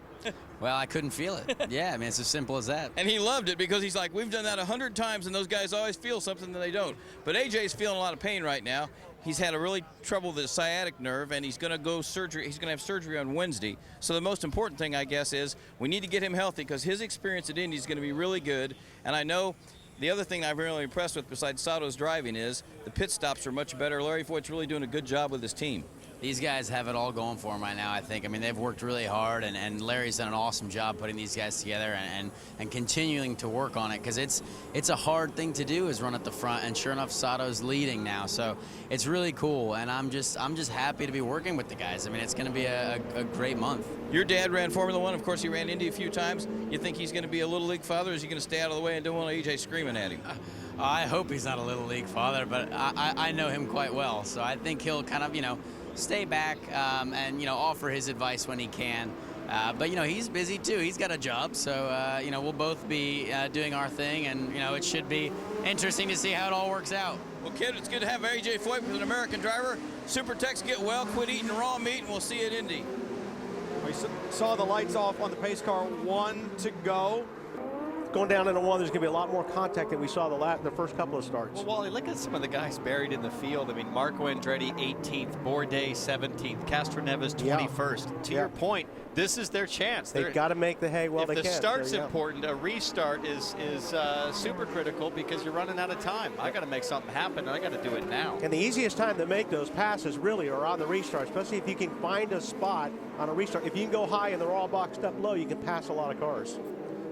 [SPEAKER 10] well, I couldn't feel it. Yeah, I mean, it's as simple as that.
[SPEAKER 8] And he loved it, because he's like, we've done that 100 times, and those guys always feel something that they don't. But AJ's feeling a lot of pain right now. He's had a really trouble with his sciatic nerve, and he's going to go surgery. He's going to have surgery on Wednesday. So the most important thing, I guess, is we need to get him healthy, because his experience at Indy is going to be really good. And I know the other thing I'm really impressed with, besides Sato's driving, is the pit stops are much better. Larry Foyt's really doing a good job with his team.
[SPEAKER 10] These guys have it all going for them right now, I think. I mean, they've worked really hard, and Larry's done an awesome job putting these guys together and continuing to work on it, because it's a hard thing to do, is run at the front, and sure enough, Sato's leading now. So it's really cool, and I'm just happy to be working with the guys. I mean, it's going to be a great month.
[SPEAKER 8] Your dad ran Formula One. Of course, he ran Indy a few times. You think he's going to be a Little League father, or is he going to stay out of the way and don't want AJ screaming at him?
[SPEAKER 10] I hope he's not a Little League father, but I know him quite well, so I think he'll kind of, stay back and offer his advice when he can. But he's busy too. He's got a job, so we'll both be doing our thing, and it should be interesting to see how it all works out.
[SPEAKER 8] Well, kid, it's good to have AJ Foyt with an American driver. Super Techs, get well, quit eating raw meat, and we'll see you at Indy.
[SPEAKER 2] We saw the lights off on the pace car. 1 to go.
[SPEAKER 3] Going down into one, there's going to be a lot more contact than we saw the first couple of starts.
[SPEAKER 1] Well, Wally, look at some of the guys buried in the field. I mean, Marco Andretti 18th, Bourdais 17th, Castroneves 21st.
[SPEAKER 3] Yeah.
[SPEAKER 1] To your point, this is their chance.
[SPEAKER 3] They've got to make the hay while they can.
[SPEAKER 1] If the start's important, a restart is super critical, because you're running out of time. I got to make something happen, and I got to do it now.
[SPEAKER 3] And the easiest time to make those passes really are on the restart, especially if you can find a spot on a restart. If you can go high and they're all boxed up low, you can pass a lot of cars.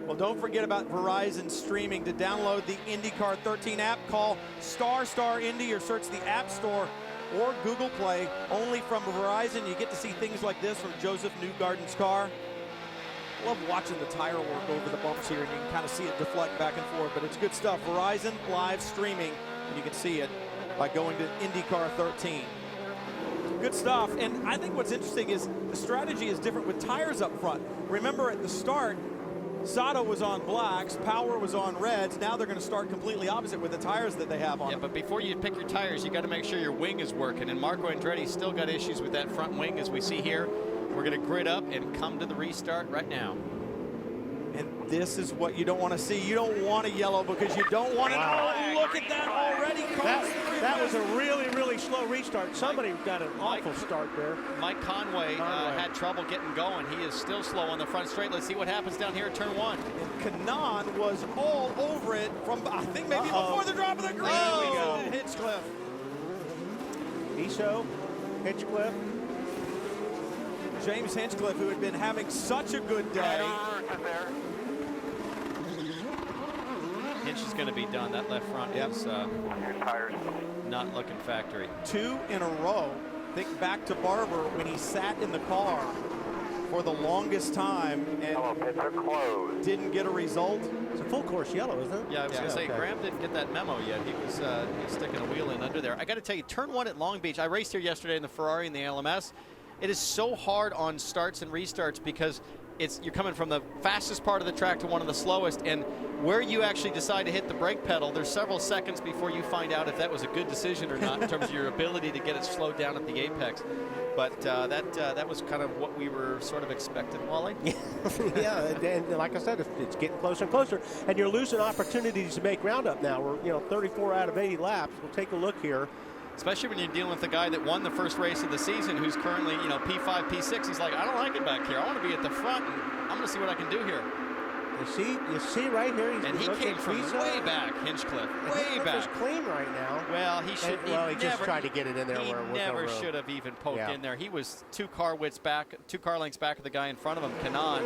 [SPEAKER 2] Well, don't forget about Verizon streaming. To download the IndyCar 13 app, call ** Indy or search the App Store or Google Play. Only from Verizon, you get to see things like this from Joseph Newgarden's car. Love watching the tire work over the bumps here, and you can kind of see it deflect back and forth, but it's good stuff. Verizon live streaming, and you can see it by going to IndyCar 13. Good stuff, and I think what's interesting is the strategy is different with tires up front. Remember at the start, Sato was on blacks, Power was on reds. Now they're going to start completely opposite with the tires that they have on.
[SPEAKER 1] Yeah, but before you pick your tires, you got to make sure your wing is working. And Marco Andretti's still got issues with that front wing, as we see here. We're going to grid up and come to the restart right now.
[SPEAKER 2] And this is what you don't want to see. You don't want a yellow, because you don't want to. Oh, look at that already.
[SPEAKER 3] That was a really, really slow restart. Somebody got an awful start there.
[SPEAKER 1] Mike Conway had trouble getting going. He is still slow on the front straight. Let's see what happens down here at turn 1.
[SPEAKER 2] And Kanaan was all over it from, I think, maybe before the drop of the green.
[SPEAKER 3] There we go.
[SPEAKER 2] Hinchcliffe.
[SPEAKER 3] Iso, Hinchcliffe.
[SPEAKER 2] James Hinchcliffe, who had been having such a good day.
[SPEAKER 1] Hinch is going to be done. That left front is not looking factory.
[SPEAKER 2] 2 in a row. Think back to Barber when he sat in the car for the longest time and didn't get a result.
[SPEAKER 3] It's a full course yellow, isn't it?
[SPEAKER 1] Yeah, I was going to say, Graham didn't get that memo yet. He was sticking a wheel in under there. I got to tell you, turn 1 at Long Beach. I raced here yesterday in the Ferrari and the LMS. It is so hard on starts and restarts because you're coming from the fastest part of the track to one of the slowest, and where you actually decide to hit the brake pedal, there's several seconds before you find out if that was a good decision or not in terms of your ability to get it slowed down at the apex. But that was kind of what we were sort of expecting, Wally.
[SPEAKER 3] Yeah, and like I said, it's getting closer and closer, and you're losing opportunities to make roundup now. We're 34 out of 80 laps. We'll take a look here.
[SPEAKER 1] Especially when you're dealing with the guy that won the first race of the season, who's currently, P5, P6. He's like, I don't like it back here. I want to be at the front, and I'm going to see what I can do here.
[SPEAKER 3] You see right here.
[SPEAKER 1] And he came from way back, Hinchcliffe, way back.
[SPEAKER 3] He's clean right now.
[SPEAKER 1] Well, he should.
[SPEAKER 3] He just tried to get it in there.
[SPEAKER 1] He
[SPEAKER 3] where it was
[SPEAKER 1] never
[SPEAKER 3] no room.
[SPEAKER 1] should have even poked in there. He was 2 car lengths back of the guy in front of him, Kanan,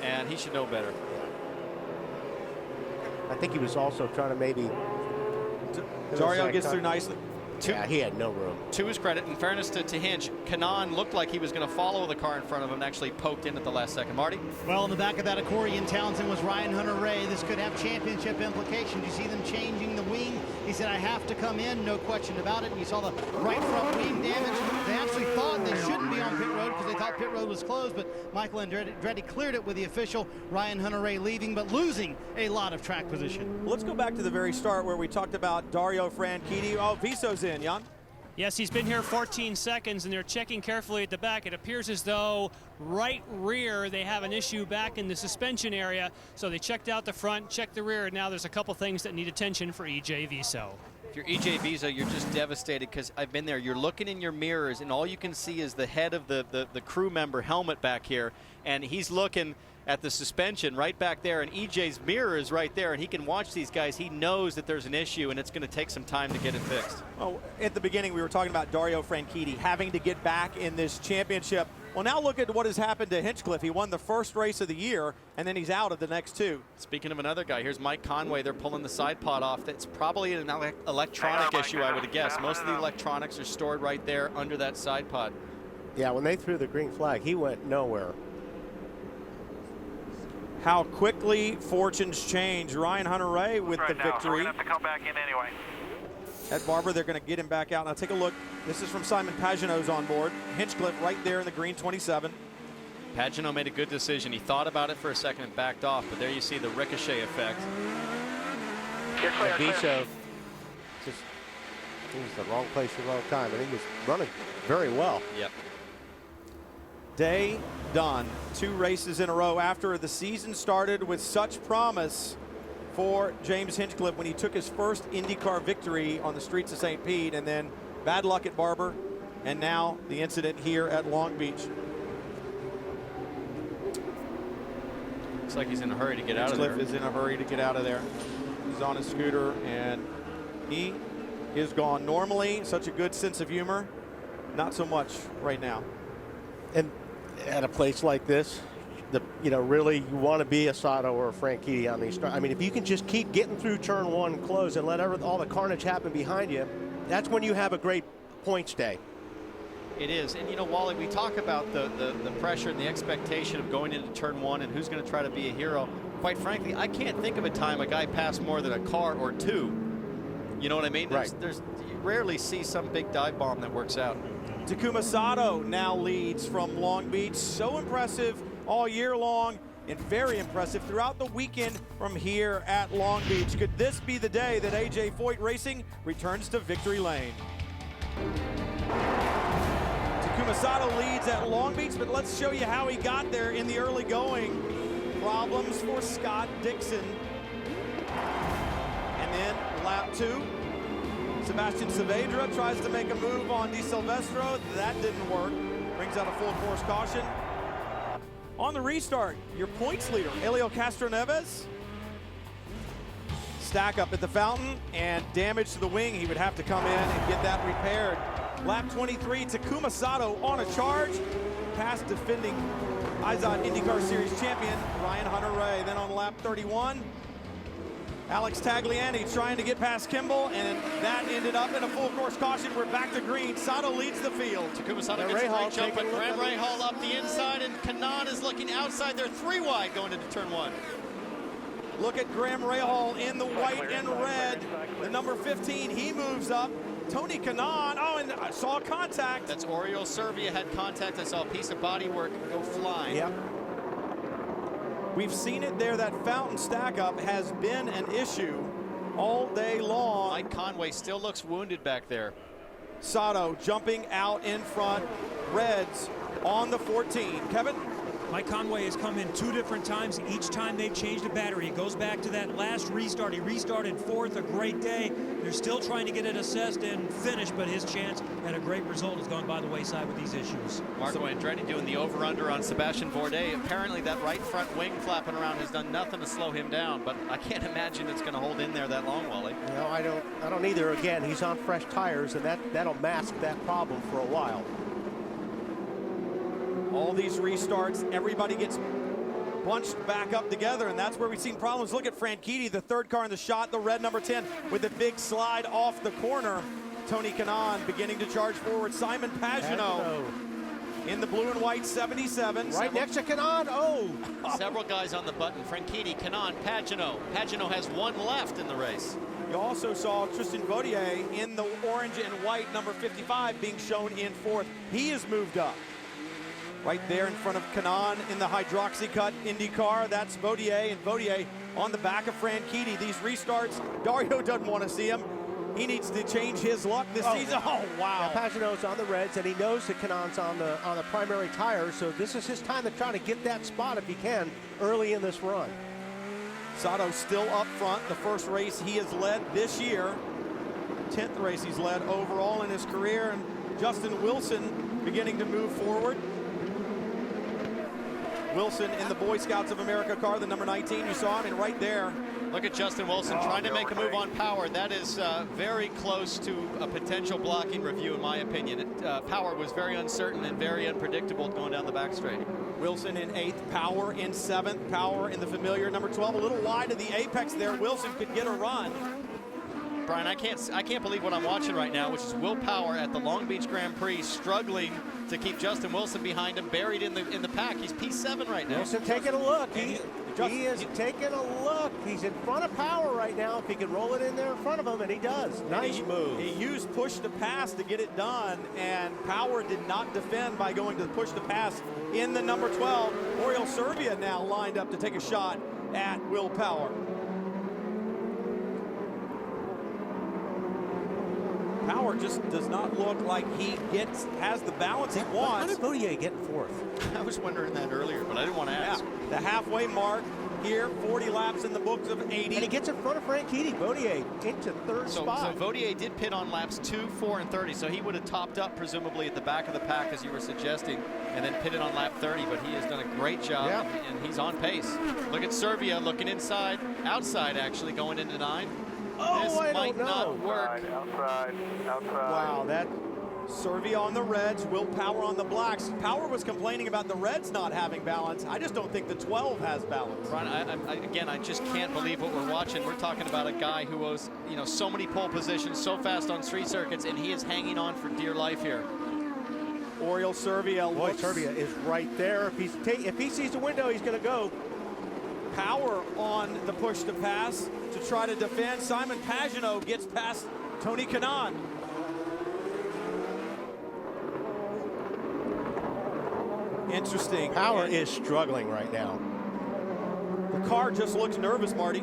[SPEAKER 1] and he should know better.
[SPEAKER 3] I think he was also trying to maybe.
[SPEAKER 2] Dario gets through nicely.
[SPEAKER 3] Yeah, he had no room.
[SPEAKER 1] To his credit, in fairness to Hinch, Kanan looked like he was going to follow the car in front of him and actually poked in at the last second. Marty?
[SPEAKER 6] Well, in the back of that Accordion Townsend was Ryan Hunter-Reay. This could have championship implications. You see them changing the wing. He said, I have to come in, no question about it. And you saw the right front wing damage. They actually thought they shouldn't be on pit road because they thought pit road was closed, but Michael Andretti cleared it with the official. Ryan Hunter-Reay leaving, but losing a lot of track position.
[SPEAKER 2] Let's go back to the very start where we talked about Dario Franchitti. Oh, Viso's in, Jan.
[SPEAKER 4] Yes, he's been here 14 seconds, and they're checking carefully at the back. It appears as though right rear they have an issue back in the suspension area. So they checked out the front, checked the rear, and now there's a couple things that need attention for EJ Viso.
[SPEAKER 1] If you're EJ Viso, you're just devastated because I've been there. You're looking in your mirrors, and all you can see is the head of the crew member helmet back here, and he's looking at the suspension right back there, and EJ's mirror is right there, and he can watch these guys. He knows that there's an issue, and it's going to take some time to get it fixed.
[SPEAKER 2] Oh, at the beginning, we were talking about Dario Franchitti having to get back in this championship. Well, now look at what has happened to Hinchcliffe. He won the first race of the year, and then he's out of the next 2.
[SPEAKER 1] Speaking of another guy, here's Mike Conway. They're pulling the side pod off. That's probably an electronic issue, I would guess. Most of the electronics are stored right there under that side pod.
[SPEAKER 3] Yeah, when they threw the green flag, he went nowhere.
[SPEAKER 2] How quickly fortunes change. Ryan Hunter-Reay with the victory.
[SPEAKER 5] So we're going to have to come back in anyway.
[SPEAKER 2] At Barber, they're going to get him back out. Now take a look. This is from Simon Pagenaud's on board. Hinchcliffe right there in the green 27.
[SPEAKER 1] Pagenaud made a good decision. He thought about it for a second and backed off, but there you see the ricochet effect.
[SPEAKER 3] Viso just, he was the wrong place at the wrong time, and he was running very well.
[SPEAKER 1] Yep.
[SPEAKER 2] Day done. 2 races in a row after the season started with such promise for James Hinchcliffe when he took his first IndyCar victory on the streets of St. Pete, and then bad luck at Barber, and now the incident here at Long Beach.
[SPEAKER 1] Looks like he's in a hurry to get out of there.
[SPEAKER 2] Hinchcliffe is in a hurry to get out of there. He's on his scooter, and he is gone. Normally, such a good sense of humor, not so much right now.
[SPEAKER 3] And at a place like this, really you want to be a Sato or a Franchitti on these. I mean, if you can just keep getting through turn 1 close and let all the carnage happen behind you, that's when you have a great points day.
[SPEAKER 1] It is. And, Wally, we talk about the pressure and the expectation of going into turn 1 and who's going to try to be a hero. Quite frankly, I can't think of a time a guy passed more than a car or 2. You know what I mean?
[SPEAKER 3] Right.
[SPEAKER 1] You rarely see some big dive bomb that works out.
[SPEAKER 2] Takuma Sato now leads from Long Beach. So impressive all year long and very impressive throughout the weekend from here at Long Beach. Could this be the day that AJ Foyt Racing returns to victory lane? Takuma Sato leads at Long Beach, but let's show you how he got there in the early going. Problems for Scott Dixon. And then lap 2. Sebastian Saavedra tries to make a move on Di Silvestro. That didn't work. Brings out a full course caution. On the restart, your points leader, Helio Castroneves. Stack up at the fountain and damage to the wing. He would have to come in and get that repaired. Lap 23, Takuma Sato on a charge. Past defending IZOD IndyCar Series champion, Ryan Hunter-Reay. Then on lap 31, Alex Tagliani trying to get past Kimball, and that ended up in a full course caution. We're back to green. Sato leads the field.
[SPEAKER 1] Takuma Sato gets a great jump, but Graham Rahal up the inside, and Kanaan is looking outside. They're 3 wide going into turn 1.
[SPEAKER 2] Look at Graham Rahal in the white and red. The number 15, he moves up. Tony Kanaan, oh, and I saw contact.
[SPEAKER 1] That's Oriol Servia had contact. I saw a piece of bodywork go flying.
[SPEAKER 2] Yep. We've seen it there. That fountain stack up has been an issue all day long.
[SPEAKER 1] Mike Conway still looks wounded back there.
[SPEAKER 2] Sato jumping out in front. Reds on the 14. Kevin?
[SPEAKER 7] Mike Conway has come in 2 different times. Each time they've changed the battery. It goes back to that last restart. He restarted 4th, a great day. They're still trying to get it assessed and finished, but his chance at a great result has gone by the wayside with these issues.
[SPEAKER 1] Marco Andretti doing the over-under on Sebastian Bourdais. Apparently that right front wing flapping around has done nothing to slow him down, but I can't imagine it's going to hold in there that long, Wally.
[SPEAKER 3] No, I don't either. Again, he's on fresh tires, and that'll mask that problem for a while.
[SPEAKER 2] All these restarts, everybody gets bunched back up together, and that's where we've seen problems. Look at Franchitti, the 3rd car in the shot, the red number 10, with the big slide off the corner. Tony Kanaan beginning to charge forward. Simon Pagenaud in the blue and white 77.
[SPEAKER 3] Right next to Kanaan. Oh!
[SPEAKER 1] Several guys on the button. Franchitti, Kanaan, Pagenaud. Pagenaud has 1 left in the race.
[SPEAKER 2] You also saw Tristan Vautier in the orange and white, number 55, being shown in 4th. He has moved up. Right there in front of Kanaan in the Hydroxy Cut IndyCar. That's Vautier, and Vautier on the back of Franchitti. These restarts, Dario doesn't want to see him. He needs to change his luck this season. Oh, wow.
[SPEAKER 3] Now, Pagenaud's on the reds, and he knows that Kanaan's on the primary tires, so this is his time to try to get that spot if he can early in this run.
[SPEAKER 2] Sato still up front. The first race he has led this year. 10th race he's led overall in his career. And Justin Wilson beginning to move forward. Wilson in the Boy Scouts of America car, the number 19. You saw him, and right there.
[SPEAKER 1] Look at Justin Wilson trying to make a move on Power. That is very close to a potential blocking review, in my opinion. Power was very uncertain and very unpredictable going down the back straight.
[SPEAKER 2] Wilson in 8th, Power in 7th, Power in the familiar number 12. A little wide of the apex there. Wilson could get a run.
[SPEAKER 1] Brian, I can't believe what I'm watching right now, which is Will Power at the Long Beach Grand Prix struggling to keep Justin Wilson behind him, buried in the pack. He's P7 right now.
[SPEAKER 3] Wilson taking a look. He is taking a look. He's in front of Power right now. If he can roll it in there in front of him, and he does. Nice move.
[SPEAKER 2] He used push to pass to get it done, and Power did not defend by going to push to pass in the number 12. Oriol Servia now lined up to take a shot at Will Power. Power just does not look like he has the balance he wants.
[SPEAKER 3] How did Vautier get in 4th?
[SPEAKER 1] I was wondering that earlier, but I didn't want to ask.
[SPEAKER 2] Yeah, the halfway mark here, 40 laps in the books of 80.
[SPEAKER 3] And he gets in front of Franchitti. Vautier into 3rd spot.
[SPEAKER 1] So Vautier did pit on laps 2, 4, and 30, so he would have topped up presumably at the back of the pack, as you were suggesting, and then pitted on lap 30, but he has done a great job, and he's on pace. Look at Servia looking outside actually, going into 9.
[SPEAKER 3] Oh,
[SPEAKER 1] this might not work.
[SPEAKER 9] Outside.
[SPEAKER 3] Wow, that
[SPEAKER 2] Servia on the reds, Will Power on the blacks. Power was complaining about the reds not having balance. I just don't think the 12 has balance.
[SPEAKER 1] Ron, again, I just can't believe what we're watching. We're talking about a guy who owes, so many pole positions, so fast on street circuits, and he is hanging on for dear life here.
[SPEAKER 2] Oriol Servia.
[SPEAKER 3] Boy, Servia is right there. If he sees the window, he's going to go.
[SPEAKER 2] Power on the push to pass to try to defend. Simon Pagenaud gets past Tony Kanaan. Interesting.
[SPEAKER 3] Power is struggling right now.
[SPEAKER 2] The car just looks nervous, Marty.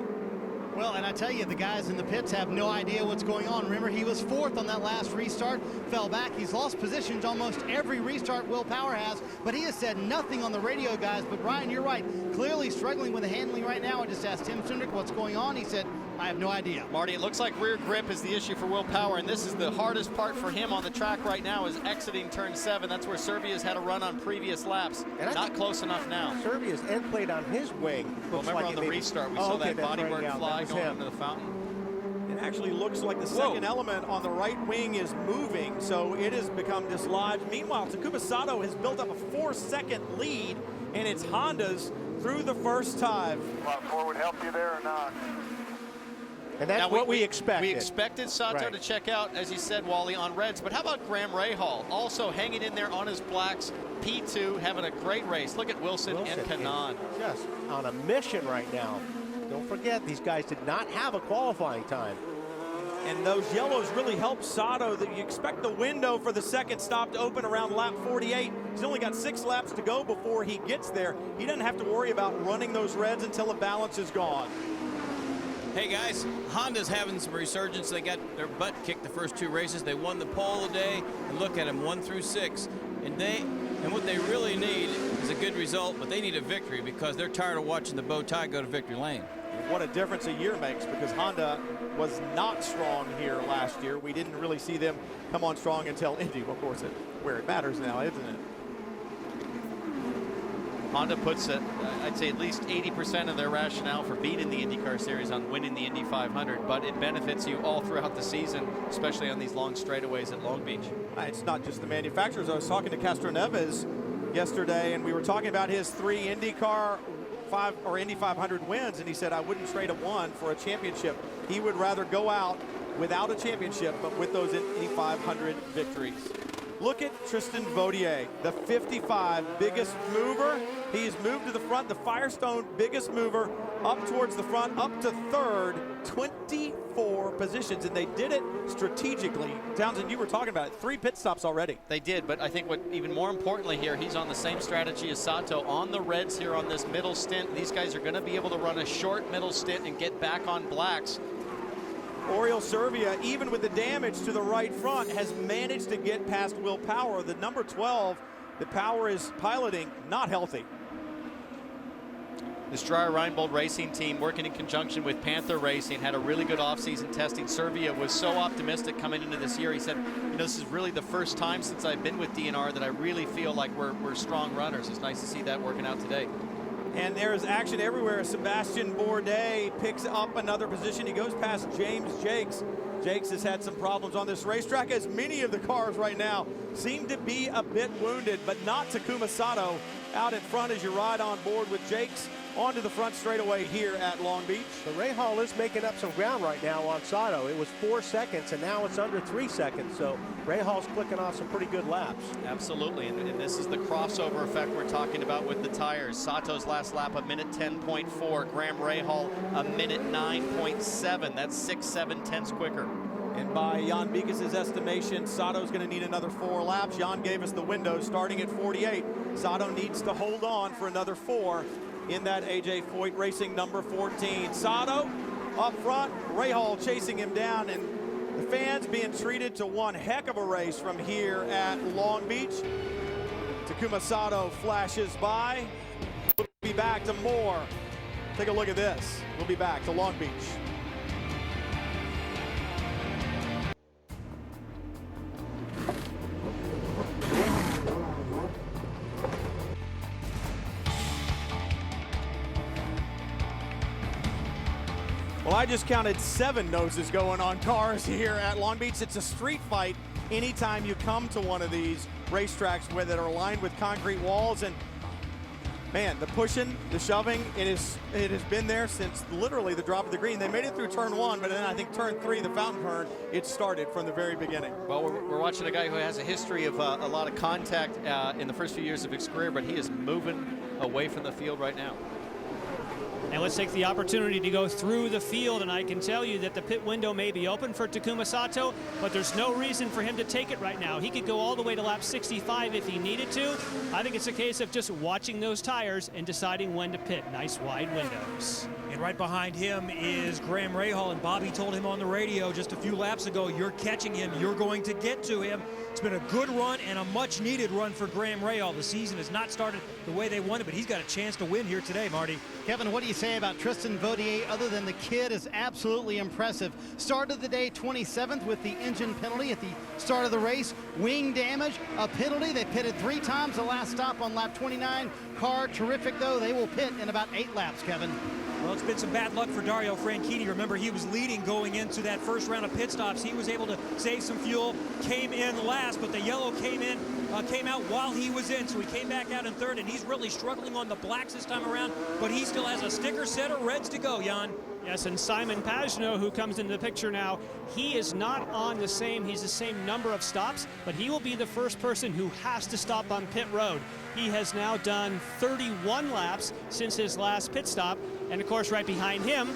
[SPEAKER 6] Well, and I tell you, the guys in the pits have no idea what's going on. Remember, he was 4th on that last restart, fell back. He's lost positions almost every restart Will Power has, but he has said nothing on the radio, guys. But Brian, you're right. Clearly struggling with the handling right now. I just asked Tim Sundrick what's going on. He said, I have no idea.
[SPEAKER 1] Marty, it looks like rear grip is the issue for Will Power, and this is the hardest part for him on the track right now, is exiting turn 7. That's where Servia's had a run on previous laps. And not close enough now.
[SPEAKER 3] Servia's end plate on his wing.
[SPEAKER 1] Well, remember on the restart, we saw that bodywork fly going into the fountain.
[SPEAKER 2] It actually looks like the second element on the right wing is moving, so it has become dislodged. Meanwhile, Takuma Sato has built up a 4-second lead, and it's Honda's through the first time.
[SPEAKER 9] Lot 4 would help you there or not?
[SPEAKER 3] And that's
[SPEAKER 1] now,
[SPEAKER 3] what we expected.
[SPEAKER 1] We expected Sato to check out, as you said, Wally, on reds. But how about Graham Rahal? Also hanging in there on his blacks. P2, having a great race. Look at Wilson and Kanaan.
[SPEAKER 3] Just on a mission right now. Don't forget, these guys did not have a qualifying time.
[SPEAKER 2] And those yellows really help Sato. That you expect the window for the second stop to open around lap 48. He's only got 6 laps to go before he gets there. He doesn't have to worry about running those reds until the balance is gone.
[SPEAKER 8] Hey guys, Honda's having some resurgence. They got their butt kicked the first 2 races. They won the pole today, and look at them, 1 through 6. And what they really need is a good result, but they need a victory because they're tired of watching the bow tie go to victory lane.
[SPEAKER 2] What a difference a year makes, because Honda was not strong here last year. We didn't really see them come on strong until Indy, of course, where it matters now, isn't it?
[SPEAKER 1] Honda puts, I'd say, at least 80% of their rationale for being in the IndyCar Series on winning the Indy 500, but it benefits you all throughout the season, especially on these long straightaways at Long Beach.
[SPEAKER 2] It's not just the manufacturers. I was talking to Castroneves yesterday, and we were talking about his 3 IndyCar Indy 500 wins, and he said, I wouldn't trade a 1 for a championship. He would rather go out without a championship, but with those Indy 500 victories. Look at Tristan Vautier, the 55 biggest mover. He's moved to the front, the Firestone biggest mover, up towards the front, up to 3rd, 24 positions, and they did it strategically. Townsend, you were talking about it, 3 pit stops already.
[SPEAKER 1] They did, but I think what even more importantly here, he's on the same strategy as Sato on the reds here on this middle stint. These guys are going to be able to run a short middle stint and get back on blacks.
[SPEAKER 2] Oriol Servia, even with the damage to the right front, has managed to get past Will Power. The number 12 that Power is piloting, not healthy.
[SPEAKER 1] The Stryer-Reinbold racing team, working in conjunction with Panther Racing, had a really good offseason testing. Servia was so optimistic coming into this year. He said, you know, this is really the first time since I've been with DNR that I really feel like we're strong runners. It's nice to see that working out today.
[SPEAKER 2] And there's action everywhere. Sebastian Bourdais picks up another position. He goes past James Jakes. Jakes has had some problems on this racetrack, as many of the cars right now seem to be a bit wounded, but not Takuma Sato out in front as you ride on board with Jakes onto the front straightaway here at Long Beach.
[SPEAKER 3] The Rahal is making up some ground right now on Sato. It was 4 seconds, and now it's under 3 seconds. So Rahal's clicking off some pretty good laps.
[SPEAKER 1] Absolutely, and this is the crossover effect we're talking about with the tires. Sato's last lap, a minute 10.4. Graham Rahal, a minute 9.7. That's 6, 7 tenths quicker.
[SPEAKER 2] And by Jan Bigas' estimation, Sato's going to need another 4 laps. Jan gave us the window starting at 48. Sato needs to hold on for another 4 in that AJ Foyt Racing number 14. Sato up front, Rahal chasing him down, and the fans being treated to one heck of a race from here at Long Beach. Takuma Sato flashes by. We'll be back to more. Take a look at this. We'll be back to Long Beach. Well, I just counted 7 noses going on cars here at Long Beach. It's a street fight anytime you come to one of these racetracks that are lined with concrete walls. And man, the pushing, the shoving, it has been there since literally the drop of the green. They made it through turn 1, but then I think turn 3, the fountain turn, it started from the very beginning.
[SPEAKER 1] Well, we're watching a guy who has a history of a lot of contact in the first few years of his career, but he is moving away from the field right now.
[SPEAKER 4] And let's take the opportunity to go through the field, and I can tell you that the pit window may be open for Takuma Sato, but there's no reason for him to take it right now. He could go all the way to lap 65 if he needed to. I think it's a case of just watching those tires and deciding when to pit. Nice wide windows.
[SPEAKER 7] And right behind him is Graham Rahal, and Bobby told him on the radio just a few laps ago, you're catching him, you're going to get to him. It's been a good run and a much-needed run for Graham Rahal. The season has not started the way they wanted, but he's got a chance to win here today, Marty.
[SPEAKER 6] Kevin, what do you say about Tristan Vautier, other than the kid is absolutely impressive? Started the day 27th with the engine penalty at the start of the race. Wing damage, a penalty. They pitted 3 times the last stop on lap 29. Car terrific, though. They will pit in about 8 laps, Kevin.
[SPEAKER 5] Well, it's been some bad luck for Dario Franchitti. Remember, he was leading going into that first round of pit stops. He was able to save some fuel, came in last, but the yellow came out while he was in, so he came back out in third, and he's really struggling on the blacks this time around, but he still has a sticker set of reds to go, Jan.
[SPEAKER 4] Yes, and Simon Pagenaud, who comes into the picture now, he is not on the same number of stops, but he will be the first person who has to stop on pit road. He has now done 31 laps since his last pit stop, and of course right behind him,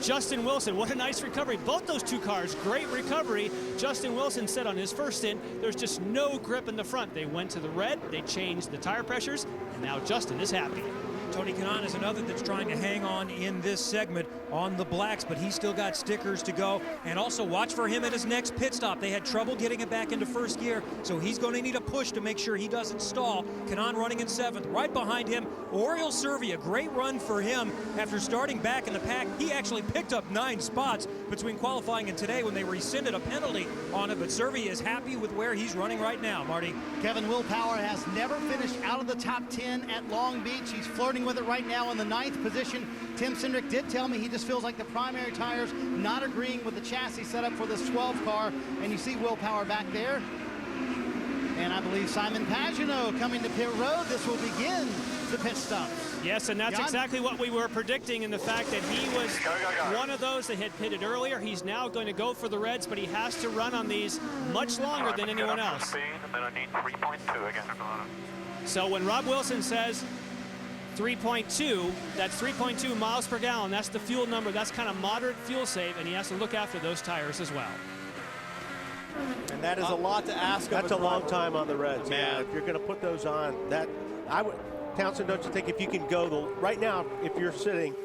[SPEAKER 4] Justin Wilson. What a nice recovery. Both those two cars, great recovery. Justin Wilson said on his first stint, there's just no grip in the front. They went to the red, they changed the tire pressures, and now Justin is happy.
[SPEAKER 7] Tony Kanaan is another that's trying to hang on in this segment on the blacks, but he's still got stickers to go. And also watch for him at his next pit stop. They had trouble getting it back into first gear, so he's going to need a push to make sure he doesn't stall. Kanaan running in 7th. Right behind him, Oriol Servia. Great run for him after starting back in the pack. He actually picked up 9 spots between qualifying and today when they rescinded a penalty on it, but Servia is happy with where he's running right now, Marty.
[SPEAKER 6] Kevin Willpower has never finished out of the top 10 at Long Beach. He's flirting with it right now in the 9th position. Tim Cindric did tell me he just feels like the primary tires not agreeing with the chassis setup for this 12 car. And you see Willpower back there. And I believe Simon Pagenaud coming to pit road. This will begin the pit stops.
[SPEAKER 4] Yes, and that's exactly what we were predicting, in the fact that he was one of those that had pitted earlier. He's now going to go for the reds, but he has to run on these much longer than anyone else. So when Rob Wilson says 3.2, that's 3.2 miles per gallon. That's the fuel number. That's kind of moderate fuel save, and he has to look after those tires as well.
[SPEAKER 2] And that is a lot to ask.
[SPEAKER 3] That's a long time on the reds. Yeah, if you're going to put those on, that I would. Townsend, don't you think if you can go right now, if you're sitting,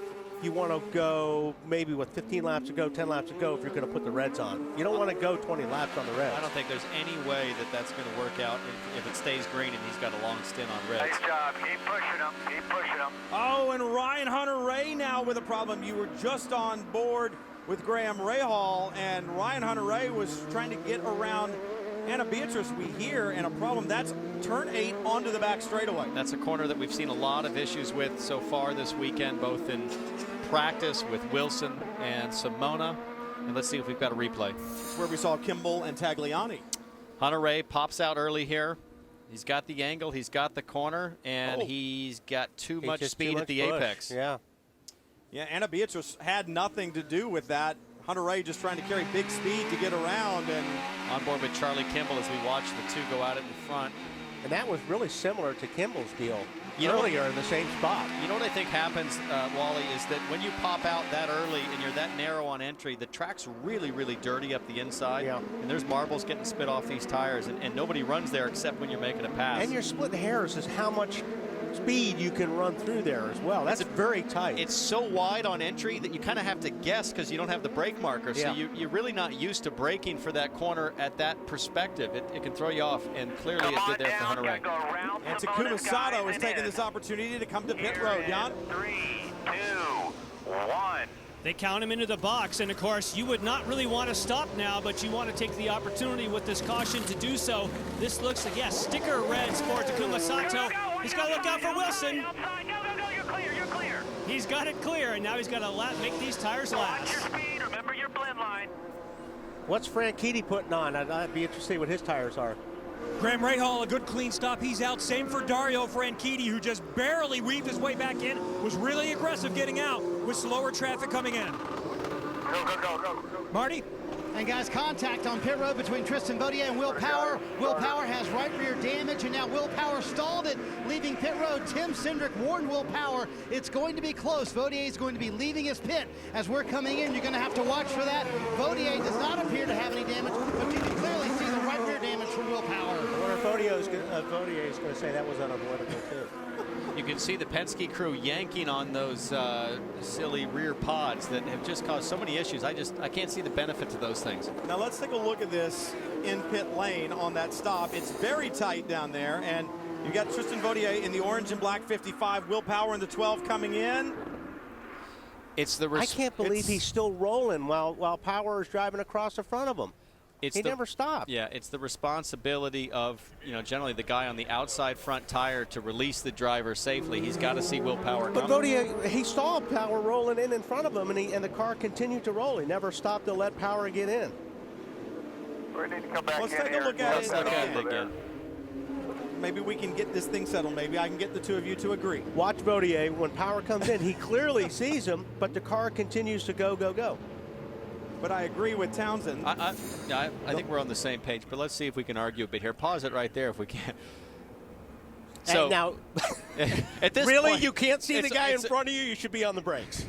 [SPEAKER 3] you want to go maybe with 15 laps to go, 10 laps to go if you're going to put the reds on. You don't want to go 20 laps on the reds.
[SPEAKER 1] I don't think there's any way that that's going to work out if it stays green and he's got a long stint on reds.
[SPEAKER 9] Nice job. Keep pushing him. Keep pushing him.
[SPEAKER 2] Oh, and Ryan Hunter-Reay now with a problem. You were just on board with Graham Rahal, and Ryan Hunter-Reay was trying to get around Anna Beatrice, we hear, and a problem. That's turn 8 onto the back straightaway.
[SPEAKER 1] That's a corner that we've seen a lot of issues with so far this weekend, both in practice with Wilson and Simona. And let's see if we've got a replay.
[SPEAKER 2] It's where we saw Kimball and Tagliani.
[SPEAKER 1] Hunter-Reay pops out early here. He's got the angle, he's got the corner, and he's got too much speed at the apex.
[SPEAKER 3] Yeah.
[SPEAKER 2] Yeah, Anna Beatrice had nothing to do with that. Hunter-Reay just trying to carry big speed to get around, and
[SPEAKER 1] on board with Charlie Kimball as we watch the two go at it in front.
[SPEAKER 3] And that was really similar to Kimball's deal earlier in the same spot.
[SPEAKER 1] You know what I think happens, Wally, is that when you pop out that early and you're that narrow on entry, the track's really, really dirty up the inside. Yeah. And there's marbles getting spit off these tires, and nobody runs there except when you're making a pass.
[SPEAKER 3] And you're splitting hairs as how much speed you can run through there as well. That's very tight.
[SPEAKER 1] It's so wide on entry that you kind of have to guess because you don't have the brake marker. So you're really not used to braking for that corner at that perspective. It can throw you off, and clearly it did there for Hunter-Reay.
[SPEAKER 2] And Takuma Sato is taking this opportunity to come to pit road, Jan.
[SPEAKER 5] 3, 2, 1.
[SPEAKER 4] They count him into the box, and of course you would not really want to stop now, but you want to take the opportunity with this caution to do so. This looks like, yes, sticker reds for Takuma Sato. He's got to look out for Wilson.
[SPEAKER 5] You're clear, you're clear.
[SPEAKER 4] He's got it clear, and now he's got to make these tires last.
[SPEAKER 5] Watch your speed, remember your blend line.
[SPEAKER 3] What's Franchitti putting on? I'd be interested to see what his tires are.
[SPEAKER 7] Graham Rahal, a good clean stop. He's out. Same for Dario Franchitti, who just barely weaved his way back in. Was really aggressive getting out with slower traffic coming in.
[SPEAKER 9] Go.
[SPEAKER 7] Marty?
[SPEAKER 6] And guys, contact on pit road between Tristan Vautier and Will Power. Will Power has right rear damage, and now Will Power stalled it, leaving pit road. Tim Cindric warned Will Power it's going to be close. Vautier is going to be leaving his pit. As we're coming in, you're going to have to watch for that. Vautier does not appear to have any damage, but you can clearly see the right rear damage from Will Power.
[SPEAKER 3] I wonder if Vautier is going to say that was unavoidable too.
[SPEAKER 1] You can see the Penske crew yanking on those silly rear pods that have just caused so many issues. I can't see the benefit to those things.
[SPEAKER 2] Now let's take a look at this in pit lane on that stop. It's very tight down there, and you got Tristan Vautier in the orange and black 55, Will Power in the 12 coming in.
[SPEAKER 3] I can't believe he's still rolling while Power is driving across the front of him. He never stopped.
[SPEAKER 1] Yeah, it's the responsibility of, generally the guy on the outside front tire to release the driver safely. He's got to see Will Power
[SPEAKER 3] But
[SPEAKER 1] coming.
[SPEAKER 3] Vautier, he saw Power rolling in front of him, and the car continued to roll. He never stopped to let Power get in.
[SPEAKER 9] We need to come back
[SPEAKER 2] Let's
[SPEAKER 9] in
[SPEAKER 2] take a
[SPEAKER 9] here.
[SPEAKER 2] look at
[SPEAKER 1] Let's look at it again.
[SPEAKER 2] maybe we can get this thing settled. Maybe I can get the two of you to agree.
[SPEAKER 3] Watch Vautier. When power comes in, he clearly sees him, but the car continues to go, go, go.
[SPEAKER 2] But I agree with Townsend.
[SPEAKER 1] I think we're on the same page, but let's see if we can argue a bit here. Pause it right there if we can. So
[SPEAKER 3] and now,
[SPEAKER 1] at this
[SPEAKER 3] really,
[SPEAKER 1] point,
[SPEAKER 3] you can't see the guy in front of you. You should be on the brakes.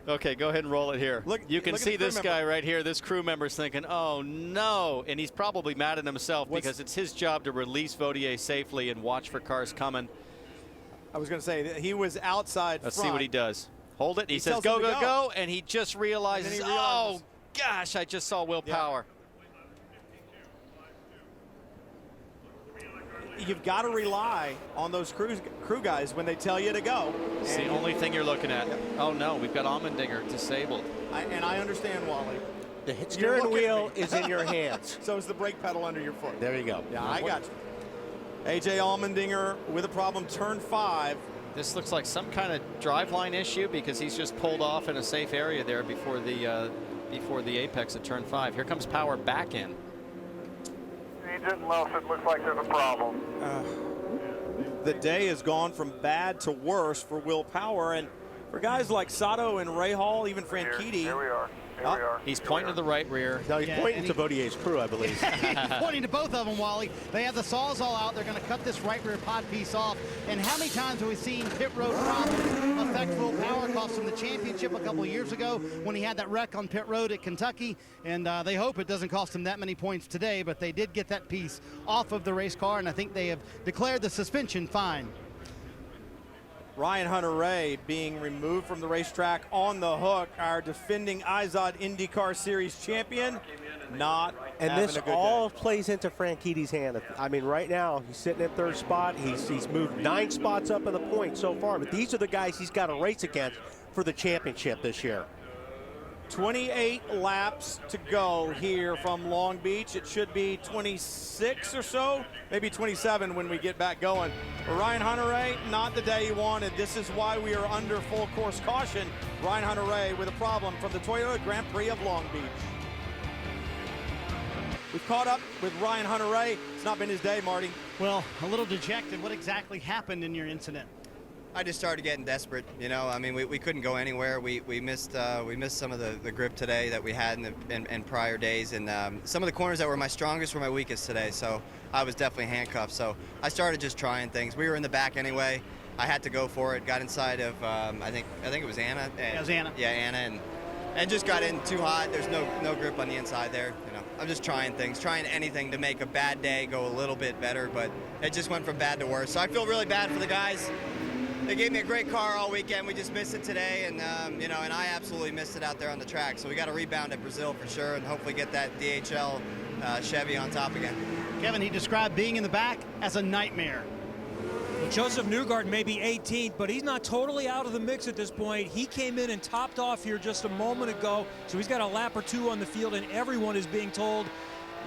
[SPEAKER 1] Okay, go ahead and roll it here.
[SPEAKER 2] Look,
[SPEAKER 1] you can
[SPEAKER 2] look
[SPEAKER 1] see this guy right here. This crew member's thinking, "Oh no!" And he's probably mad at himself because it's his job to release Vautier safely and watch for cars coming.
[SPEAKER 2] I was going to say that he was outside.
[SPEAKER 1] Let's
[SPEAKER 2] front.
[SPEAKER 1] see what he does. Hold it. He says,
[SPEAKER 2] tells
[SPEAKER 1] "Go,
[SPEAKER 2] him to
[SPEAKER 1] go, go!" And he just realizes, "Oh gosh, I just saw Will Power."
[SPEAKER 2] You've got to rely on those crew guys when they tell you to go.
[SPEAKER 1] It's the only thing you're looking at.
[SPEAKER 2] Yep.
[SPEAKER 1] Oh no, we've got Allmendinger disabled.
[SPEAKER 2] And I understand, Wally.
[SPEAKER 3] The steering wheel is in your hands.
[SPEAKER 2] So is the brake pedal under your foot.
[SPEAKER 3] There you go.
[SPEAKER 2] Yeah, I got you. A.J. Allmendinger with a problem, turn 5.
[SPEAKER 1] This looks like some kind of driveline issue because he's just pulled off in a safe area there before the apex at turn 5. Here comes Power back in.
[SPEAKER 9] Agent Nelson, looks like there's a problem.
[SPEAKER 2] The day has gone from bad to worse for Will Power, and for guys like Sato and Rahal, even Franchitti.
[SPEAKER 9] Here we are. Here we are.
[SPEAKER 1] He's pointing to the right rear.
[SPEAKER 3] No, he's pointing to Vautier's crew, I believe.
[SPEAKER 6] He's pointing to both of them, Wally. They have the saws all out. They're going to cut this right rear pod piece off. And how many times have we seen pit road problems affect Will Power? Cost him the championship a couple of years ago when he had that wreck on pit road at Kentucky. And they hope it doesn't cost him that many points today, but they did get that piece off of the race car, and I think they have declared the suspension fine.
[SPEAKER 2] Ryan Hunter-Reay being removed from the racetrack on the hook. Our defending IZOD IndyCar Series champion, not
[SPEAKER 3] and
[SPEAKER 2] having
[SPEAKER 3] this
[SPEAKER 2] a good
[SPEAKER 3] all
[SPEAKER 2] day.
[SPEAKER 3] plays into Franchitti's hand. I mean, right now he's sitting in 3rd spot. He's moved 9 spots up in the points so far, but these are the guys he's got to race against for the championship this year.
[SPEAKER 2] 28 laps to go here from Long Beach. It should be 26 or so, maybe 27 when we get back going. But Ryan Hunter-Reay, not the day he wanted. This is why we are under full course caution. Ryan Hunter-Reay with a problem from the Toyota Grand Prix of Long Beach. We've caught up with Ryan Hunter-Reay. It's not been his day, Marty.
[SPEAKER 6] Well, a little dejected. What exactly happened in your incident?
[SPEAKER 11] I just started getting desperate. You know, I mean, we couldn't go anywhere. We missed some of the grip today that we had in prior days, and some of the corners that were my strongest were my weakest today. So I was definitely handcuffed. So I started just trying things. We were in the back anyway. I had to go for it. Got inside of I think it was Anna. And,
[SPEAKER 6] it was Anna.
[SPEAKER 11] Yeah, Anna, and just got in too hot. There's no grip on the inside there. You know, I'm just trying things, trying anything to make a bad day go a little bit better. But it just went from bad to worse. So I feel really bad for the guys. They gave me a great car all weekend. We just missed it today, and and I absolutely missed it out there on the track. So we got to rebound at Brazil for sure, and hopefully get that DHL Chevy on top again.
[SPEAKER 6] Kevin, he described being in the back as a nightmare.
[SPEAKER 7] Well, Joseph Newgard may be 18th, but he's not totally out of the mix at this point. He came in and topped off here just a moment ago, so he's got a lap or 2 on the field, and everyone is being told,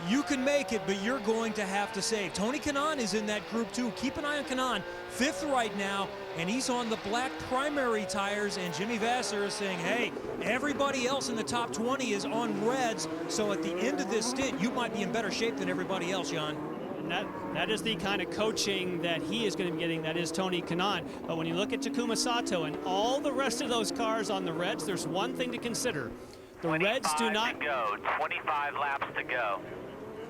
[SPEAKER 7] you can make it, but you're going to have to save. Tony Kanaan is in that group too. Keep an eye on Kanaan, 5th right now, and he's on the black primary tires, and Jimmy Vasser is saying, hey, everybody else in the top 20 is on reds, so at the end of this stint, you might be in better shape than everybody else, Jan.
[SPEAKER 4] And that is the kind of coaching that he is going to be getting. That is Tony Kanaan. But when you look at Takuma Sato and all the rest of those cars on the reds, there's one thing to consider. The reds do not
[SPEAKER 5] go. 25 laps to go.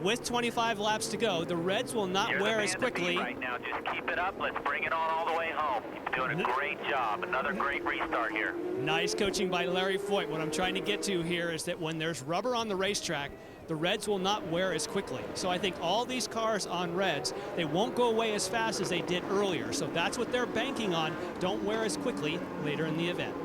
[SPEAKER 4] With 25 laps to go, the reds will not wear as quickly.
[SPEAKER 5] Right now, just keep it up. Let's bring it on all the way home. You're doing a great job. Another great restart here.
[SPEAKER 4] Nice coaching by Larry Foyt. What I'm trying to get to here is that when there's rubber on the racetrack, the reds will not wear as quickly. So I think all these cars on reds, they won't go away as fast as they did earlier. So that's what they're banking on. Don't wear as quickly later in the event.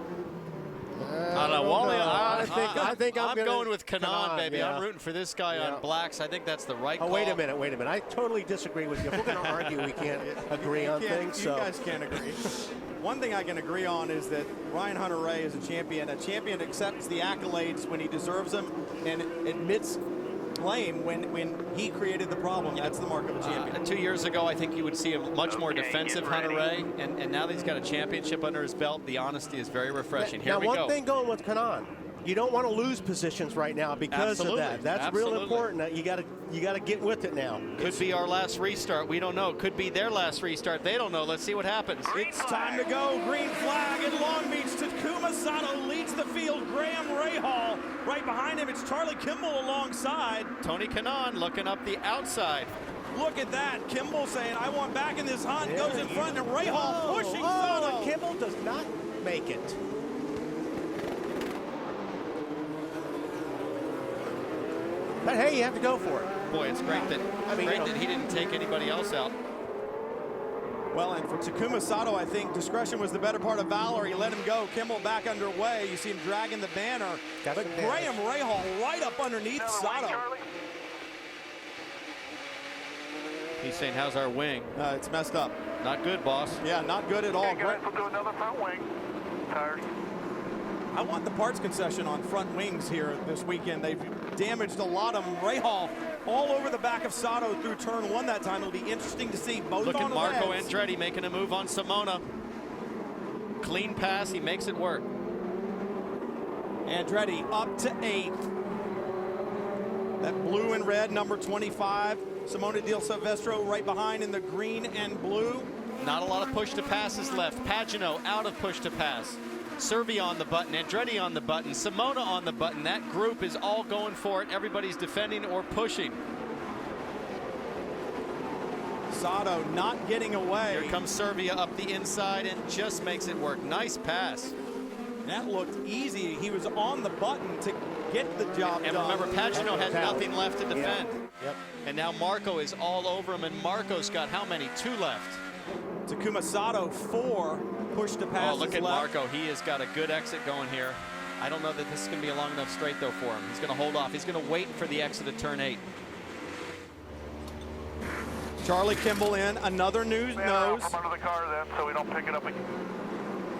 [SPEAKER 1] I don't know, Wally.
[SPEAKER 3] I think I'm
[SPEAKER 1] going with Kanaan, baby.
[SPEAKER 3] Yeah.
[SPEAKER 1] I'm rooting for this guy on blacks. I think that's the right call.
[SPEAKER 3] Wait a minute. I totally disagree with you. If we're going to argue, we can't agree on things.
[SPEAKER 2] You guys can't agree. One thing I can agree on is that Ryan Hunter-Reay is a champion. A champion accepts the accolades when he deserves them and admits blame when he created the problem. That's the mark of a champion.
[SPEAKER 1] 2 years ago, I think you would see a much more defensive Hunter-Reay, and now that he's got a championship under his belt, the honesty is very refreshing. Here we go.
[SPEAKER 3] Now, one thing going with Kanaan, you don't want to lose positions right now because of that. That's real important. You got to you got to get with it now.
[SPEAKER 1] Could be our last restart. We don't know. Could be their last restart. They don't know. Let's see what happens.
[SPEAKER 2] It's time to go. Green flag at Long Beach. Takuma Sato leads the field. Graham Rahal right behind him. It's Charlie Kimball alongside.
[SPEAKER 1] Tony Kanaan looking up the outside.
[SPEAKER 2] Look at that. Kimball saying, I want back in this hunt. Goes in front, and Rahal pushing Sato.
[SPEAKER 3] Kimball does not make it. But hey, you have to go for it.
[SPEAKER 1] Boy, it's great that that he didn't take anybody else out.
[SPEAKER 2] Well, and for Takuma Sato, I think discretion was the better part of valor. He let him go. Kimball back underway. You see him dragging the banner. But Graham Rahal right up underneath Sato.
[SPEAKER 1] He's saying, how's our wing?
[SPEAKER 2] It's messed up.
[SPEAKER 1] Not good, boss.
[SPEAKER 2] Yeah, not good at all.
[SPEAKER 9] Okay, guys, we'll do another front wing. Tires.
[SPEAKER 2] I want the parts concession on front wings here this weekend. They've damaged a lot of them. Rahal all over the back of Sato through turn one that time. It'll be interesting to see both.
[SPEAKER 1] Look
[SPEAKER 2] on
[SPEAKER 1] at Marco
[SPEAKER 2] reds.
[SPEAKER 1] Andretti making a move on Simona. Clean pass, he makes it work.
[SPEAKER 2] Andretti up to 8th. That blue and red, number 25. Simona Di Silvestro right behind in the green and blue.
[SPEAKER 1] Not a lot of push to passes left. Pagano out of push to pass. Servi on the button, Andretti on the button, Simona on the button. That group is all going for it. Everybody's defending or pushing.
[SPEAKER 2] Sato not getting away.
[SPEAKER 1] Here comes Servia up the inside and just makes it work. Nice pass.
[SPEAKER 2] That looked easy. He was on the button to get the job
[SPEAKER 1] and
[SPEAKER 2] done.
[SPEAKER 1] remember, Pagano had nothing left to defend.
[SPEAKER 3] Yep.
[SPEAKER 1] And now Marco is all over him, and Marco's got how many? 2 left.
[SPEAKER 2] Takuma Sato 4. Push to pass.
[SPEAKER 1] Oh, look at
[SPEAKER 2] left.
[SPEAKER 1] Marco. He has got a good exit going here. I don't know that this is going to be a long enough straight, though, for him. He's going to hold off. He's going to wait for the exit of turn 8.
[SPEAKER 2] Charlie Kimball in. Another nose.
[SPEAKER 9] From under the car then, so we don't pick it up again.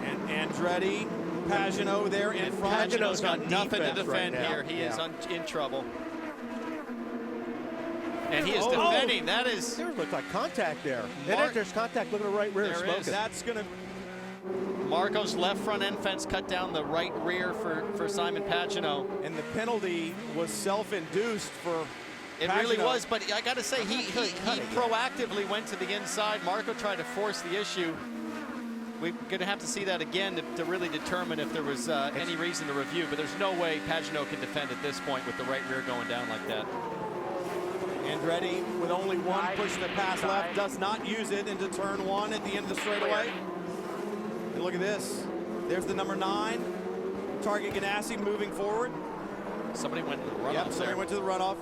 [SPEAKER 2] And Andretti, Pagano there in front.
[SPEAKER 1] Pagano's got nothing to defend
[SPEAKER 3] right
[SPEAKER 1] here. He is in trouble. And he is
[SPEAKER 2] Oh.
[SPEAKER 1] defending. That is...
[SPEAKER 3] There looked like contact there. There's contact. Look at the right rear.
[SPEAKER 1] There
[SPEAKER 3] Smoking.
[SPEAKER 1] is.
[SPEAKER 2] That's going to...
[SPEAKER 1] Marco's left front end fence cut down the right rear for Simon Pagano.
[SPEAKER 2] And the penalty was self-induced for
[SPEAKER 1] It
[SPEAKER 2] Pagano.
[SPEAKER 1] really was, but I got to say, he proactively went to the inside. Marco tried to force the issue. We're going to have to see that again to really determine if there was any reason to review, but there's no way Pagano can defend at this point with the right rear going down like that.
[SPEAKER 2] Andretti with only one push to pass left, does not use it into turn 1 at the end of the straightaway. And look at this. There's the number 9. Target Ganassi moving forward.
[SPEAKER 1] Somebody went to the runoff.
[SPEAKER 2] Yep, somebody went to the runoff.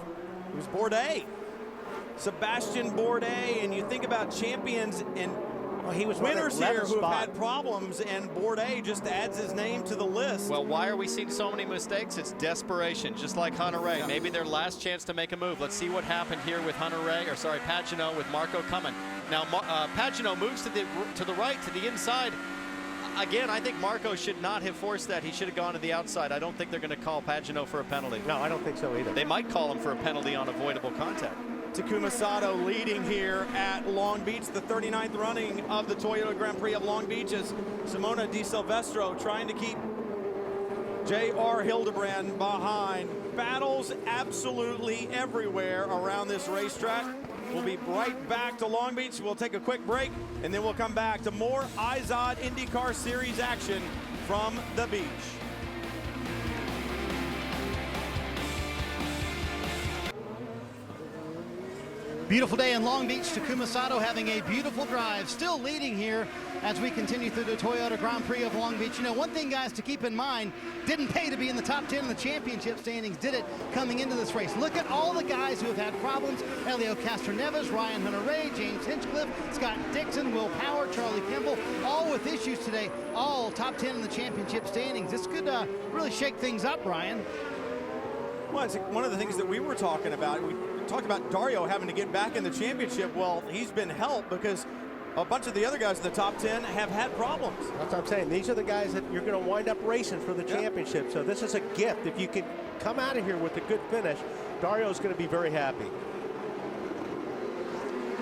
[SPEAKER 2] It was Bourdais. Sebastian Bourdais, and you think about champions and
[SPEAKER 3] he was
[SPEAKER 2] winners here who
[SPEAKER 3] spot.
[SPEAKER 2] have had problems, and Bourdais just adds his name to the list.
[SPEAKER 1] Well, why are we seeing so many mistakes? It's desperation, just like Hunter Ray.
[SPEAKER 2] Yeah.
[SPEAKER 1] Maybe their last chance to make a move. Let's see what happened here with Pagano with Marco coming. Now, Pagano moves to the right, to the inside. Again, I think Marco should not have forced that. He should have gone to the outside. I don't think they're going to call Pagano for a penalty.
[SPEAKER 3] No, I don't think so either.
[SPEAKER 1] They might call him for a penalty on avoidable contact.
[SPEAKER 2] Takuma Sato leading here at Long Beach, the 39th running of the Toyota Grand Prix of Long Beach, as Simona Di Silvestro trying to keep J.R. Hildebrand behind. Battles absolutely everywhere around this racetrack. We'll be right back to Long Beach. We'll take a quick break, and then we'll come back to more IZOD IndyCar Series action from the beach.
[SPEAKER 6] Beautiful day in Long Beach. Takuma Sato having a beautiful drive, still leading here as we continue through the Toyota Grand Prix of Long Beach. You know, one thing, guys, to keep in mind, didn't pay to be in the top 10 in the championship standings, did it, coming into this race. Look at all the guys who have had problems. Elio Castroneves, Ryan Hunter-Reay, James Hinchcliffe, Scott Dixon, Will Power, Charlie Kimball, all with issues today, all top 10 in the championship standings. This could really shake things up, Ryan.
[SPEAKER 2] Well, it's one of the things that we were talking about. We talked about Dario having to get back in the championship. Well, he's been helped because a bunch of the other guys in the top 10 have had problems.
[SPEAKER 3] That's what I'm saying. These are the guys that you're going to wind up racing for the championship. So this is a gift. If you can come out of here with a good finish, Dario's going to be very happy.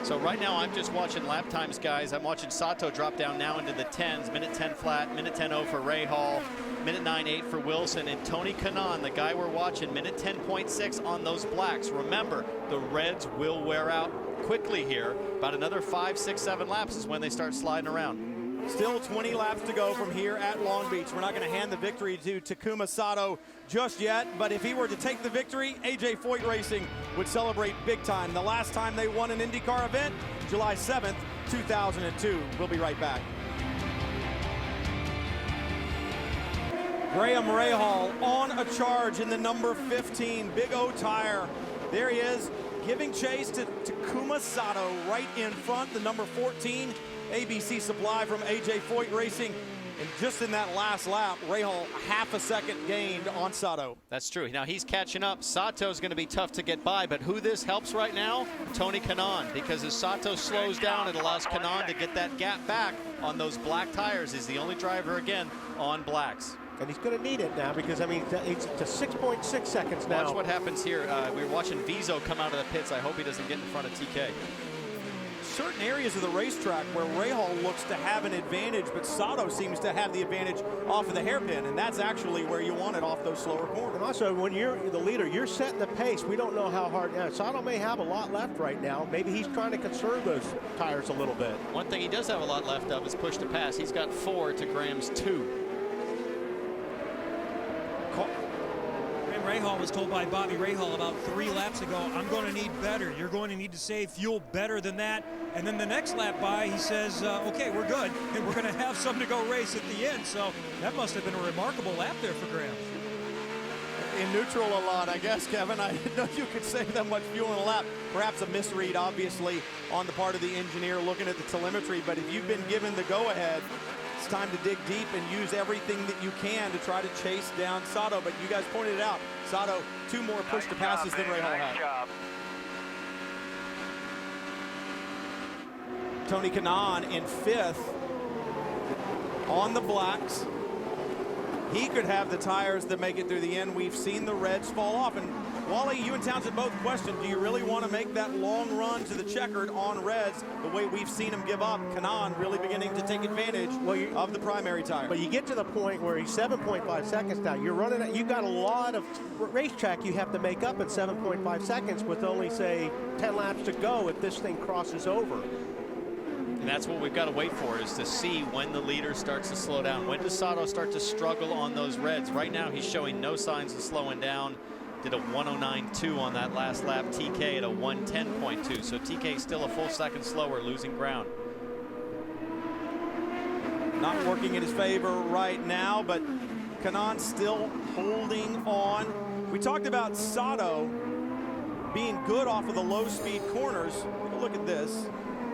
[SPEAKER 1] So right now I'm just watching lap times, guys. I'm watching Sato drop down now into the 10s, minute 10 flat, minute 10.0 for Rahal, minute 9.8 for Wilson, and Tony Kanaan, the guy we're watching, minute 10.6 on those blacks. Remember, the reds will wear out quickly here. About another 5, 6, 7 laps is when they start sliding around.
[SPEAKER 2] Still 20 laps to go from here at Long Beach. We're not going to hand the victory to Takuma Sato just yet, but if he were to take the victory, AJ Foyt Racing would celebrate big time. The last time they won an IndyCar event, July 7th, 2002. We'll be right back. Graham Rahal on a charge in the number 15 Big O tire. There he is, giving chase to Takuma Sato right in front, the number 14 ABC supply from AJ Foyt Racing. And just in that last lap, Rahal half a second gained on Sato.
[SPEAKER 1] That's true. Now he's catching up. Sato's going to be tough to get by, but who this helps right now? Tony Kanaan, because as Sato slows down, it allows Kanaan to get that gap back on those black tires. He's the only driver again on blacks.
[SPEAKER 3] And he's going to need it now because, I mean, it's to 6.6 seconds now.
[SPEAKER 1] Watch what happens here. We were watching Vizo come out of the pits. I hope he doesn't get in front of TK.
[SPEAKER 2] Certain areas of the racetrack where Rahal looks to have an advantage, but Sato seems to have the advantage off of the hairpin, and that's actually where you want it, off those slower corners.
[SPEAKER 3] And also, when you're the leader, you're setting the pace. We don't know how hard. Sato may have a lot left right now. Maybe he's trying to conserve those tires a little bit.
[SPEAKER 1] One thing he does have a lot left of is push to pass. He's got 4 to Graham's 2.
[SPEAKER 7] Rahal was told by Bobby Rahal about 3 laps ago, I'm going to need better. You're going to need to save fuel better than that. And then the next lap by, he says, okay, we're good. And we're going to have some to go race at the end. So that must have been a remarkable lap there for Graham.
[SPEAKER 2] In neutral a lot, I guess, Kevin. I didn't know you could save that much fuel in a lap. Perhaps a misread, obviously, on the part of the engineer looking at the telemetry. But if you've been given the go-ahead, it's time to dig deep and use everything that you can to try to chase down Sato. But you guys pointed it out, Sato, 2 more push to passes than Rahal had. Tony Kanaan in 5th on the blacks. He could have the tires that make it through the end. We've seen the reds fall off. And Wally, you and Townsend both questioned, do you really want to make that long run to the checkered on reds the way we've seen him give up? Kanaan really beginning to take advantage of the primary tire.
[SPEAKER 3] But you get to the point where he's 7.5 seconds now. You're running, you've got a lot of racetrack you have to make up in 7.5 seconds with only, say, 10 laps to go if this thing crosses over.
[SPEAKER 1] And that's what we've got to wait for, is to see when the leader starts to slow down. When does Sato start to struggle on those reds? Right now, he's showing no signs of slowing down. Did a 109.2 on that last lap. TK at a 110.2. So TK still a full second slower, losing ground.
[SPEAKER 2] Not working in his favor right now, but Kanaan still holding on. We talked about Sato being good off of the low-speed corners. Take a look at this.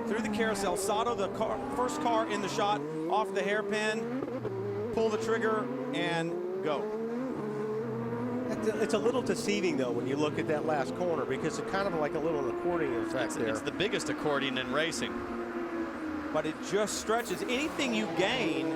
[SPEAKER 2] Through the carousel, Sato, the first car in the shot, off the hairpin, pull the trigger, and go.
[SPEAKER 3] It's a little deceiving, though, when you look at that last corner, because it's kind of like a little accordion effect there.
[SPEAKER 1] It's the biggest accordion in racing.
[SPEAKER 2] But it just stretches. Anything you gain,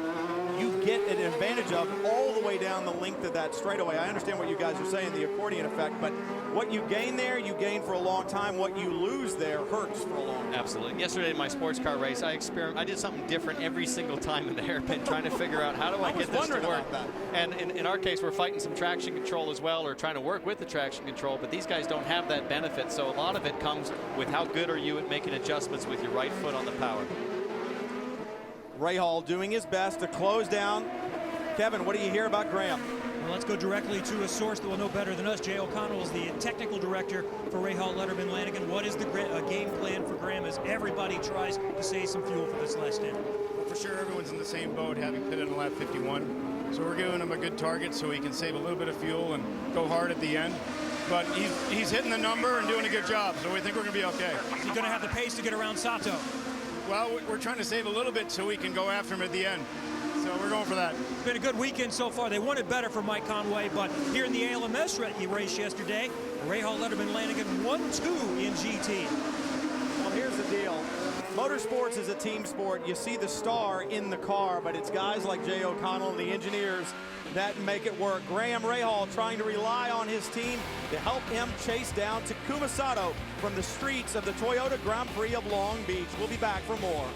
[SPEAKER 2] you get an advantage of all the way down the length of that straightaway. I understand what you guys are saying, the accordion effect, but what you gain there, you gain for a long time. What you lose there hurts for a long time.
[SPEAKER 1] Absolutely. Yesterday in my sports car race, I did something different every single time in the hairpin, trying to figure out how do I get this to work. And in our case, we're fighting some traction control as well, or trying to work with the traction control, but these guys don't have that benefit. So a lot of it comes with how good are you at making adjustments with your right foot on the power.
[SPEAKER 2] Rahal doing his best to close down. Kevin, what do you hear about Graham?
[SPEAKER 7] Well, let's go directly to a source that will know better than us. Jay O'Connell is the technical director for Rahal, Letterman, Lanigan. What is the game plan for Graham as everybody tries to save some fuel for this last stint?
[SPEAKER 12] Well, for sure, everyone's in the same boat, having pitted in lap 51. So we're giving him a good target so he can save a little bit of fuel and go hard at the end. But he's hitting the number and doing a good job, so we think we're going to be okay.
[SPEAKER 7] Is he going to have the pace to get around Sato?
[SPEAKER 12] Well, we're trying to save a little bit so we can go after him at the end. So we're going for that.
[SPEAKER 7] It's been a good weekend so far. They wanted better for Mike Conway, but here in the ALMS race yesterday, Rahal, Letterman, Lanigan 1-2 in GT.
[SPEAKER 2] Well, here's here's the deal. Motorsports is a team sport. You see the star in the car, but it's guys like Jay O'Connell and the engineers that make it work. Graham Rahal trying to rely on his team to help him chase down Takuma Sato from the streets of the Toyota Grand Prix of Long Beach. We'll be back for more.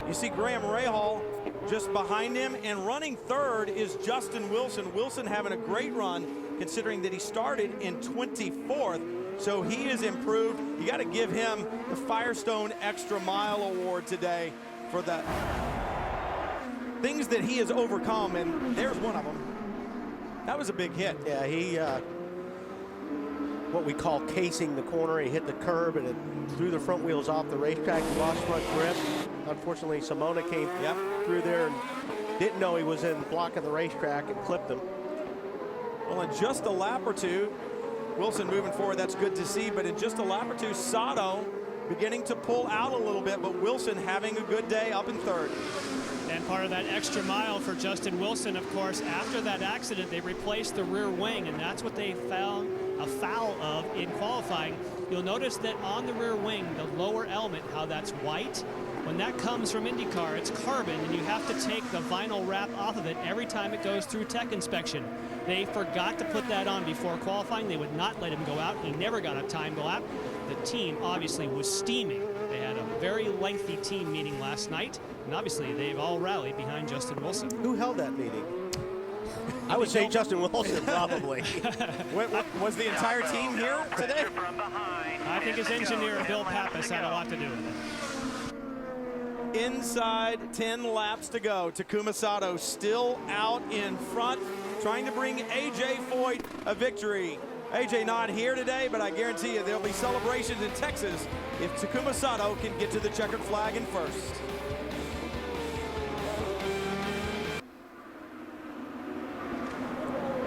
[SPEAKER 2] You see Graham Rahal just behind him, and running third is Justin Wilson. Wilson having a great run considering that he started in 24th, so he is improved. You got to give him the Firestone Extra Mile Award today for the things that he has overcome, and there's one of them. That was a big hit.
[SPEAKER 3] Yeah, he, what we call casing the corner. He hit the curb and it threw the front wheels off the racetrack. He lost front grip. Unfortunately, Simona came through there and didn't know he was in blocking the racetrack and clipped him.
[SPEAKER 2] Well, in just a lap or two, Wilson moving forward, that's good to see, but in just a lap or two, Sato beginning to pull out a little bit, but Wilson having a good day up in third.
[SPEAKER 4] And part of that extra mile for Justin Wilson, of course, after that accident, they replaced the rear wing, and that's what they found a foul of in qualifying. You'll notice that on the rear wing, the lower element, how that's white. When that comes from IndyCar, it's carbon, and you have to take the vinyl wrap off of it every time it goes through tech inspection. They forgot to put that on before qualifying. They would not let him go out. He never got a timed lap. The team obviously was steaming. They had a very lengthy team meeting last night, and obviously they've all rallied behind Justin Wilson.
[SPEAKER 3] Who held that meeting? I would say Justin Wilson, probably.
[SPEAKER 2] Was the entire team here today?
[SPEAKER 4] I think his engineer, Bill Pappas, had a lot to do with it.
[SPEAKER 2] Inside 10 laps to go. Takuma Sato still out in front, trying to bring A.J. Foyt a victory. A.J. not here today, but I guarantee you there'll be celebrations in Texas if Takuma Sato can get to the checkered flag in first.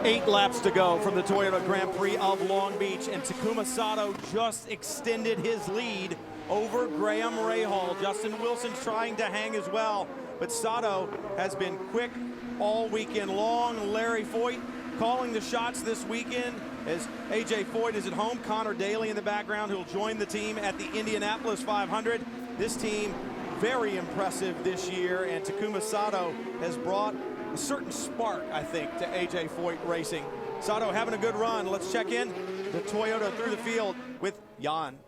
[SPEAKER 2] Eight laps to go from the Toyota Grand Prix of Long Beach, and Takuma Sato just extended his lead over Graham Rahal. Justin Wilson's trying to hang as well, but Sato has been quick all weekend long. Larry Foyt calling the shots this weekend as A.J. Foyt is at home. Connor Daly in the background, who'll join the team at the Indianapolis 500. This team very impressive this year, and Takuma Sato has brought a certain spark, I think, to A.J. Foyt Racing. Sato having a good run. Let's check in the Toyota through the field with Jan.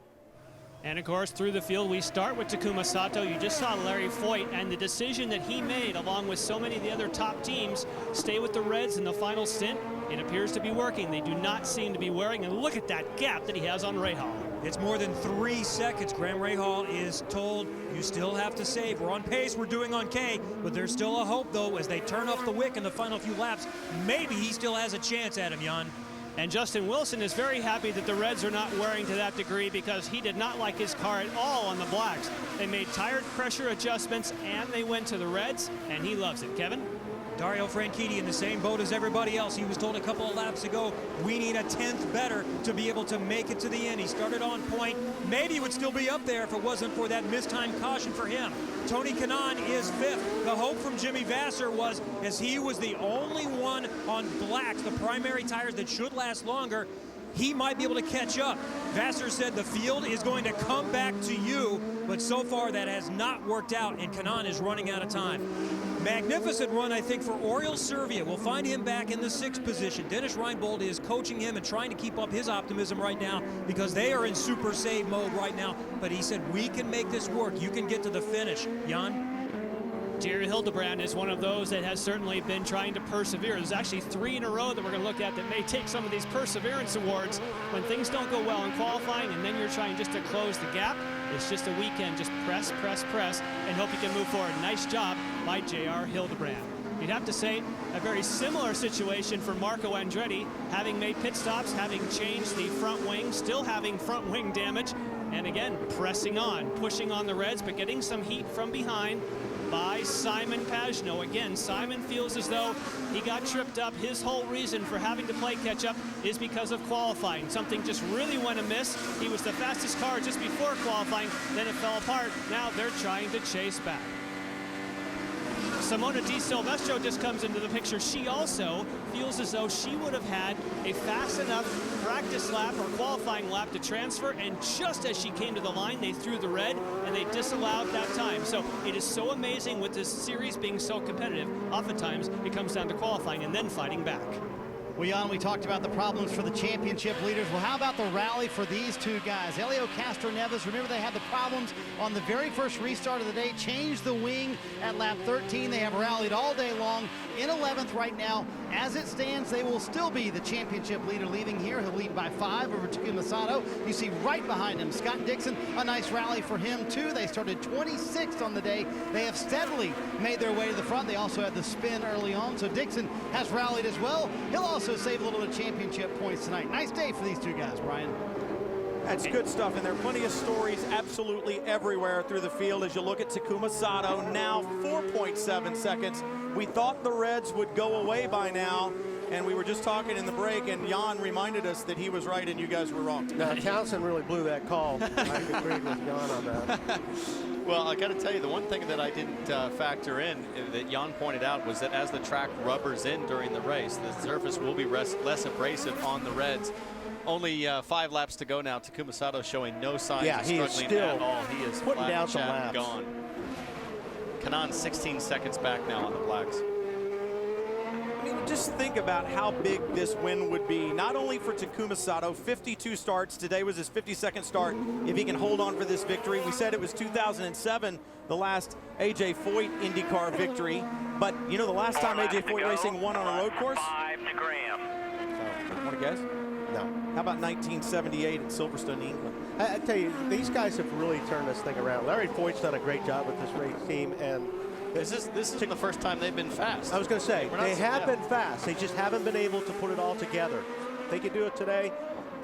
[SPEAKER 4] And of course, through the field, we start with Takuma Sato. You just saw Larry Foyt, and the decision that he made, along with so many of the other top teams, stay with the Reds in the final stint. It appears to be working. They do not seem to be wearing, and look at that gap that he has on Rahal.
[SPEAKER 7] It's more than 3 seconds. Graham Rahal is told, you still have to save. We're on pace, we're doing on K, but there's still a hope, though, as they turn off the wick in the final few laps. Maybe he still has a chance at him, Jan.
[SPEAKER 4] And Justin Wilson is very happy that the Reds are not wearing to that degree, because he did not like his car at all on the blacks. They made tire pressure adjustments, and they went to the Reds, and he loves it. Kevin?
[SPEAKER 7] Dario Franchitti in the same boat as everybody else. He was told a couple of laps ago, we need a 10th better to be able to make it to the end. He started on point. Maybe he would still be up there if it wasn't for that mistimed caution for him. Tony Kanaan is 5th. The hope from Jimmy Vasser was, as he was the only one on blacks, the primary tires that should last longer, he might be able to catch up. Vasser said the field is going to come back to you, but so far that has not worked out, and Kanaan is running out of time. Magnificent run, I think, for Oriol Servia. We'll find him back in the 6th position. Dennis Reinbold is coaching him and trying to keep up his optimism right now, because they are in super save mode right now. But he said, we can make this work. You can get to the finish. Jan?
[SPEAKER 4] Jerry Hildebrand is one of those that has certainly been trying to persevere. There's actually 3 in a row that we're going to look at that may take some of these perseverance awards when things don't go well in qualifying, and then you're trying just to close the gap. It's just a weekend, just press, press, press, and hope you can move forward. Nice job by J.R. Hildebrand. You'd have to say a very similar situation for Marco Andretti, having made pit stops, having changed the front wing, still having front wing damage, and again, pressing on, pushing on the Reds, but getting some heat from behind by Simon Pagenaud. Again, Simon feels as though he got tripped up. His whole reason for having to play catch-up is because of qualifying. Something just really went amiss. He was the fastest car just before qualifying, then it fell apart. Now they're trying to chase back. Simona Di Silvestro just comes into the picture. She also feels as though she would have had a fast enough practice lap or qualifying lap to transfer, and just as she came to the line, they threw the red and they disallowed that time. So it is so amazing with this series being so competitive. Oftentimes it comes down to qualifying and then fighting back.
[SPEAKER 6] Well, Jan, we talked about the problems for the championship leaders. Well, how about the rally for these two guys? Helio Castroneves, remember they had the problems on the very first restart of the day, changed the wing at lap 13. They have rallied all day long in 11th right now. As it stands, they will still be the championship leader leaving here. He'll lead by 5 over Takuma Sato. You see right behind him, Scott Dixon, a nice rally for him too. They started 26th on the day. They have steadily made their way to the front. They also had the spin early on, so Dixon has rallied as well. He'll also save a little of the championship points tonight. Nice day for these two guys, Brian.
[SPEAKER 2] That's good stuff, and there are plenty of stories absolutely everywhere through the field as you look at Takuma Sato, now 4.7 seconds. We thought the Reds would go away by now, and we were just talking in the break, and Jan reminded us that he was right and you guys were wrong.
[SPEAKER 3] No, Townsend really blew that call. I agreed with Jan on that.
[SPEAKER 1] Well, I got to tell you, the one thing that I didn't factor in that Jan pointed out was that as the track rubbers in during the race, the surface will be less abrasive on the Reds. Only 5 laps to go now. Takuma Sato showing no signs of struggling at all. He is
[SPEAKER 3] putting down some
[SPEAKER 1] flat
[SPEAKER 3] laps.
[SPEAKER 1] Gone. Kanan 16 seconds back now on the blacks.
[SPEAKER 2] I mean, just think about how big this win would be, not only for Takuma Sato, 52 starts. Today was his 52nd start. If he can hold on for this victory, we said it was 2007, the last A.J. Foyt IndyCar victory. But, you know, the last time A.J. Foyt Racing won on a road course?
[SPEAKER 5] 5 to Graham.
[SPEAKER 2] Want to guess?
[SPEAKER 3] No.
[SPEAKER 2] How about 1978 at Silverstone, England?
[SPEAKER 3] I tell you, these guys have really turned this thing around. Larry Foyt's done a great job with this race team, and
[SPEAKER 1] This is the first time they've been fast.
[SPEAKER 3] I was going to say, they have been fast. They just haven't been able to put it all together. If they can do it today,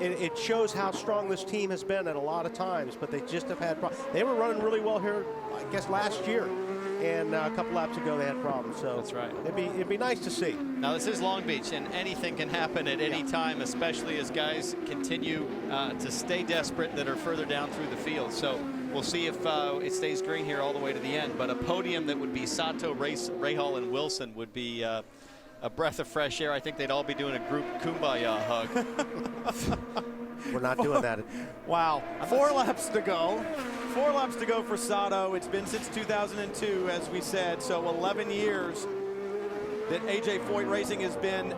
[SPEAKER 3] it shows how strong this team has been at a lot of times, but they just have had problems. They were running really well here, I guess, last year, and a couple laps ago they had problems. So
[SPEAKER 1] that's right.
[SPEAKER 3] It'd be nice to see.
[SPEAKER 1] Now, this is Long Beach, and anything can happen at any time, especially as guys continue to stay desperate that are further down through the field. So we'll see if it stays green here all the way to the end. But a podium that would be Sato, Rahal, and Wilson would be a breath of fresh air. I think they'd all be doing a group kumbaya hug.
[SPEAKER 3] We're not doing that.
[SPEAKER 2] Wow. 4 laps to go. 4 laps to go for Sato. It's been since 2002, as we said, so 11 years that A.J. Foyt Racing has been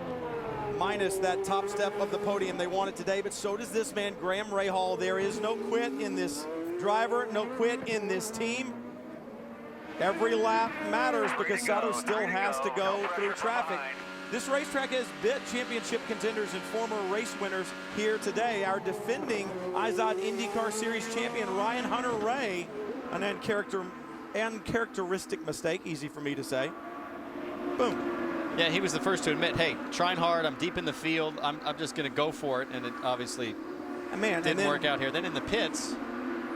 [SPEAKER 2] minus that top step of the podium. They want it today, but so does this man, Graham Rahal. There is no quit in this driver, no quit in this team. Every lap matters because Sato still has to go through traffic. This racetrack has bit championship contenders and former race winners here today. Our defending IZOD IndyCar Series champion, Ryan Hunter-Reay, an uncharacteristic mistake, easy for me to say. Boom.
[SPEAKER 1] Yeah, he was the first to admit, hey, trying hard, I'm deep in the field, I'm just going to go for it, and it obviously didn't work out here. Then in the pits,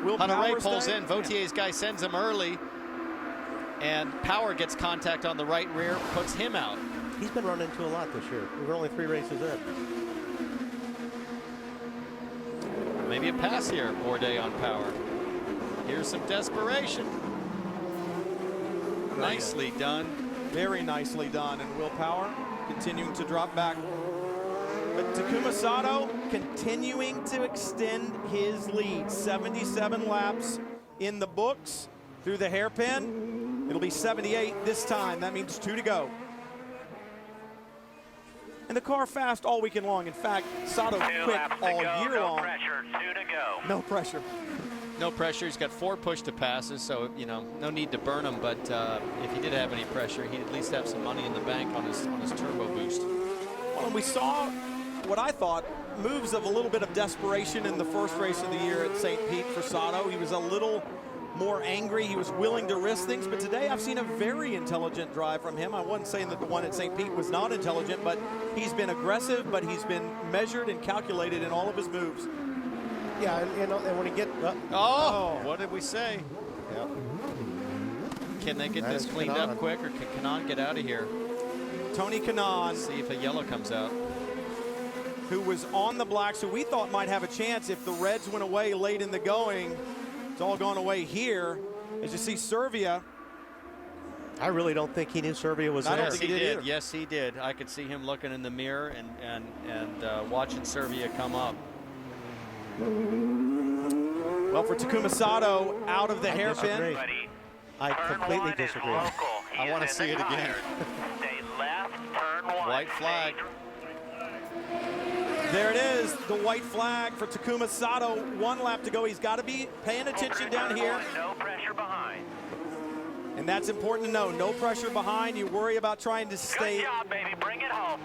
[SPEAKER 1] Hunter-Reay pulls in, Vautier's guy sends him early, and Power gets contact on the right rear, puts him out.
[SPEAKER 3] He's been run into a lot this year. We're only 3 races in.
[SPEAKER 1] Maybe a pass here, Bourdais on Power. Here's some desperation. Nicely done.
[SPEAKER 2] Very nicely done. And Will Power continuing to drop back. But Takuma Sato continuing to extend his lead. 77 laps in the books through the hairpin. It'll be 78 this time. That means 2 to go. And the car fast all weekend long. In fact, Sato quick all year long.
[SPEAKER 5] No pressure, 2 to go.
[SPEAKER 2] No pressure.
[SPEAKER 1] No pressure. He's got 4 push-to-passes, so, you know, no need to burn him. But if he did have any pressure, he'd at least have some money in the bank on his turbo boost.
[SPEAKER 2] Well, and we saw what I thought moves of a little bit of desperation in the first race of the year at St. Pete for Sato. He was a little more angry. He was willing to risk things, but today I've seen a very intelligent drive from him. I wasn't saying that the one at St. Pete was not intelligent, but he's been aggressive, but he's been measured and calculated in all of his moves.
[SPEAKER 3] Yeah, and when he gets
[SPEAKER 1] what did we say?
[SPEAKER 3] Yep.
[SPEAKER 1] Can they get this cleaned up quick, or can Kanaan get out of here?
[SPEAKER 2] Tony Kanaan.
[SPEAKER 1] See if a yellow comes out.
[SPEAKER 2] Who was on the blacks, who we thought might have a chance if the Reds went away late in the going. It's all gone away here. As you see, Servia
[SPEAKER 3] I really don't think he knew Serbia was there.
[SPEAKER 1] I don't think he did. Yes, he did. I could see him looking in the mirror and watching Serbia come up.
[SPEAKER 2] Well, for Takuma Sato, out of the hairpin.
[SPEAKER 3] I completely disagree.
[SPEAKER 1] I want to see it again.
[SPEAKER 5] Stay left, turn one.
[SPEAKER 1] White flag.
[SPEAKER 2] There it is, the white flag for Takuma Sato. 1 lap to go. He's got to be paying attention down here.
[SPEAKER 5] No pressure behind.
[SPEAKER 2] And that's important to know. No pressure behind. You worry about trying to stay.
[SPEAKER 5] Good job, baby. Bring it home.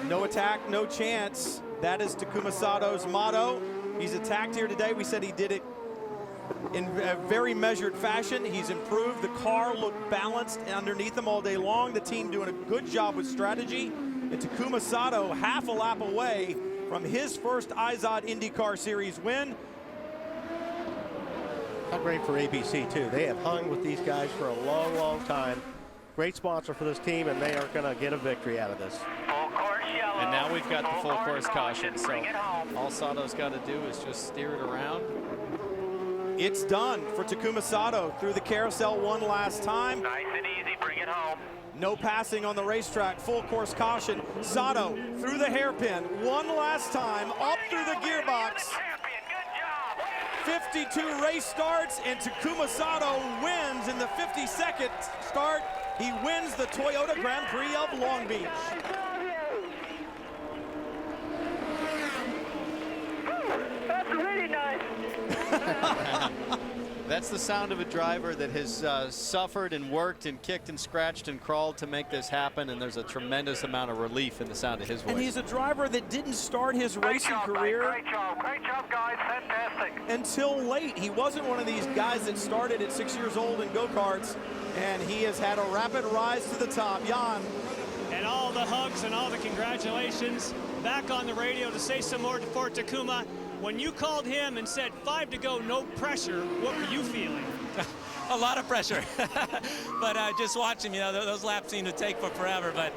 [SPEAKER 2] No attack, no chance. That is Takuma Sato's motto. He's attacked here today. We said he did it in a very measured fashion. He's improved. The car looked balanced underneath him all day long. The team doing a good job with strategy. And Takuma Sato half a lap away from his first IZOD IndyCar Series win.
[SPEAKER 3] How great for ABC, too. They have hung with these guys for a long, long time. Great sponsor for this team, and they are going to get a victory out of this.
[SPEAKER 5] Full course yellow.
[SPEAKER 1] And now we've got the full course caution. So
[SPEAKER 5] Bring it home.
[SPEAKER 1] all Sato's got to do is just steer it around.
[SPEAKER 2] It's done for Takuma Sato through the carousel one last time.
[SPEAKER 5] Nice and easy. Bring it home.
[SPEAKER 2] No passing on the racetrack, full course caution. Sato through the hairpin one last time, up through the gearbox. 52 race starts, and Takuma Sato wins in the 52nd start. He wins the Toyota Grand Prix of Long Beach.
[SPEAKER 5] That's really nice.
[SPEAKER 1] That's the sound of a driver that has suffered and worked and kicked and scratched and crawled to make this happen, and there's a tremendous amount of relief in the sound of his voice.
[SPEAKER 2] And he's a driver that didn't start his racing career
[SPEAKER 5] Great job, guys, fantastic.
[SPEAKER 2] until late. He wasn't one of these guys that started at 6 years old in go-karts, and he has had a rapid rise to the top. Jan.
[SPEAKER 4] And all the hugs and all the congratulations. Back on the radio to say some more for Takuma. When you called him and said 5 to go, no pressure, what were you feeling?
[SPEAKER 13] A lot of pressure. But just watching, you know, those laps seem to take forever. But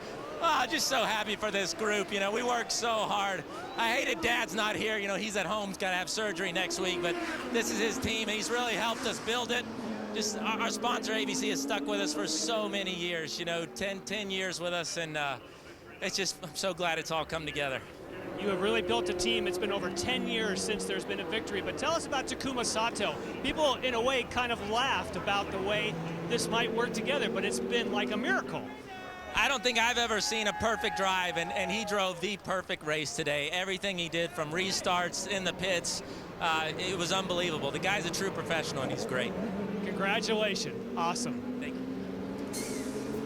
[SPEAKER 13] just so happy for this group. You know, we worked so hard. I hated Dad's not here. You know, he's at home. He's got to have surgery next week. But this is his team, and he's really helped us build it. Just our sponsor, ABC, has stuck with us for so many years. You know, 10 years with us. And it's just, I'm so glad it's all come together.
[SPEAKER 4] You have really built a team. It's been over 10 years since there's been a victory. But tell us about Takuma Sato. People, in a way, kind of laughed about the way this might work together, but it's been like a miracle.
[SPEAKER 13] I don't think I've ever seen a perfect drive, and he drove the perfect race today. Everything he did, from restarts in the pits, it was unbelievable. The guy's a true professional, and he's great.
[SPEAKER 4] Congratulations. Awesome. Thank you.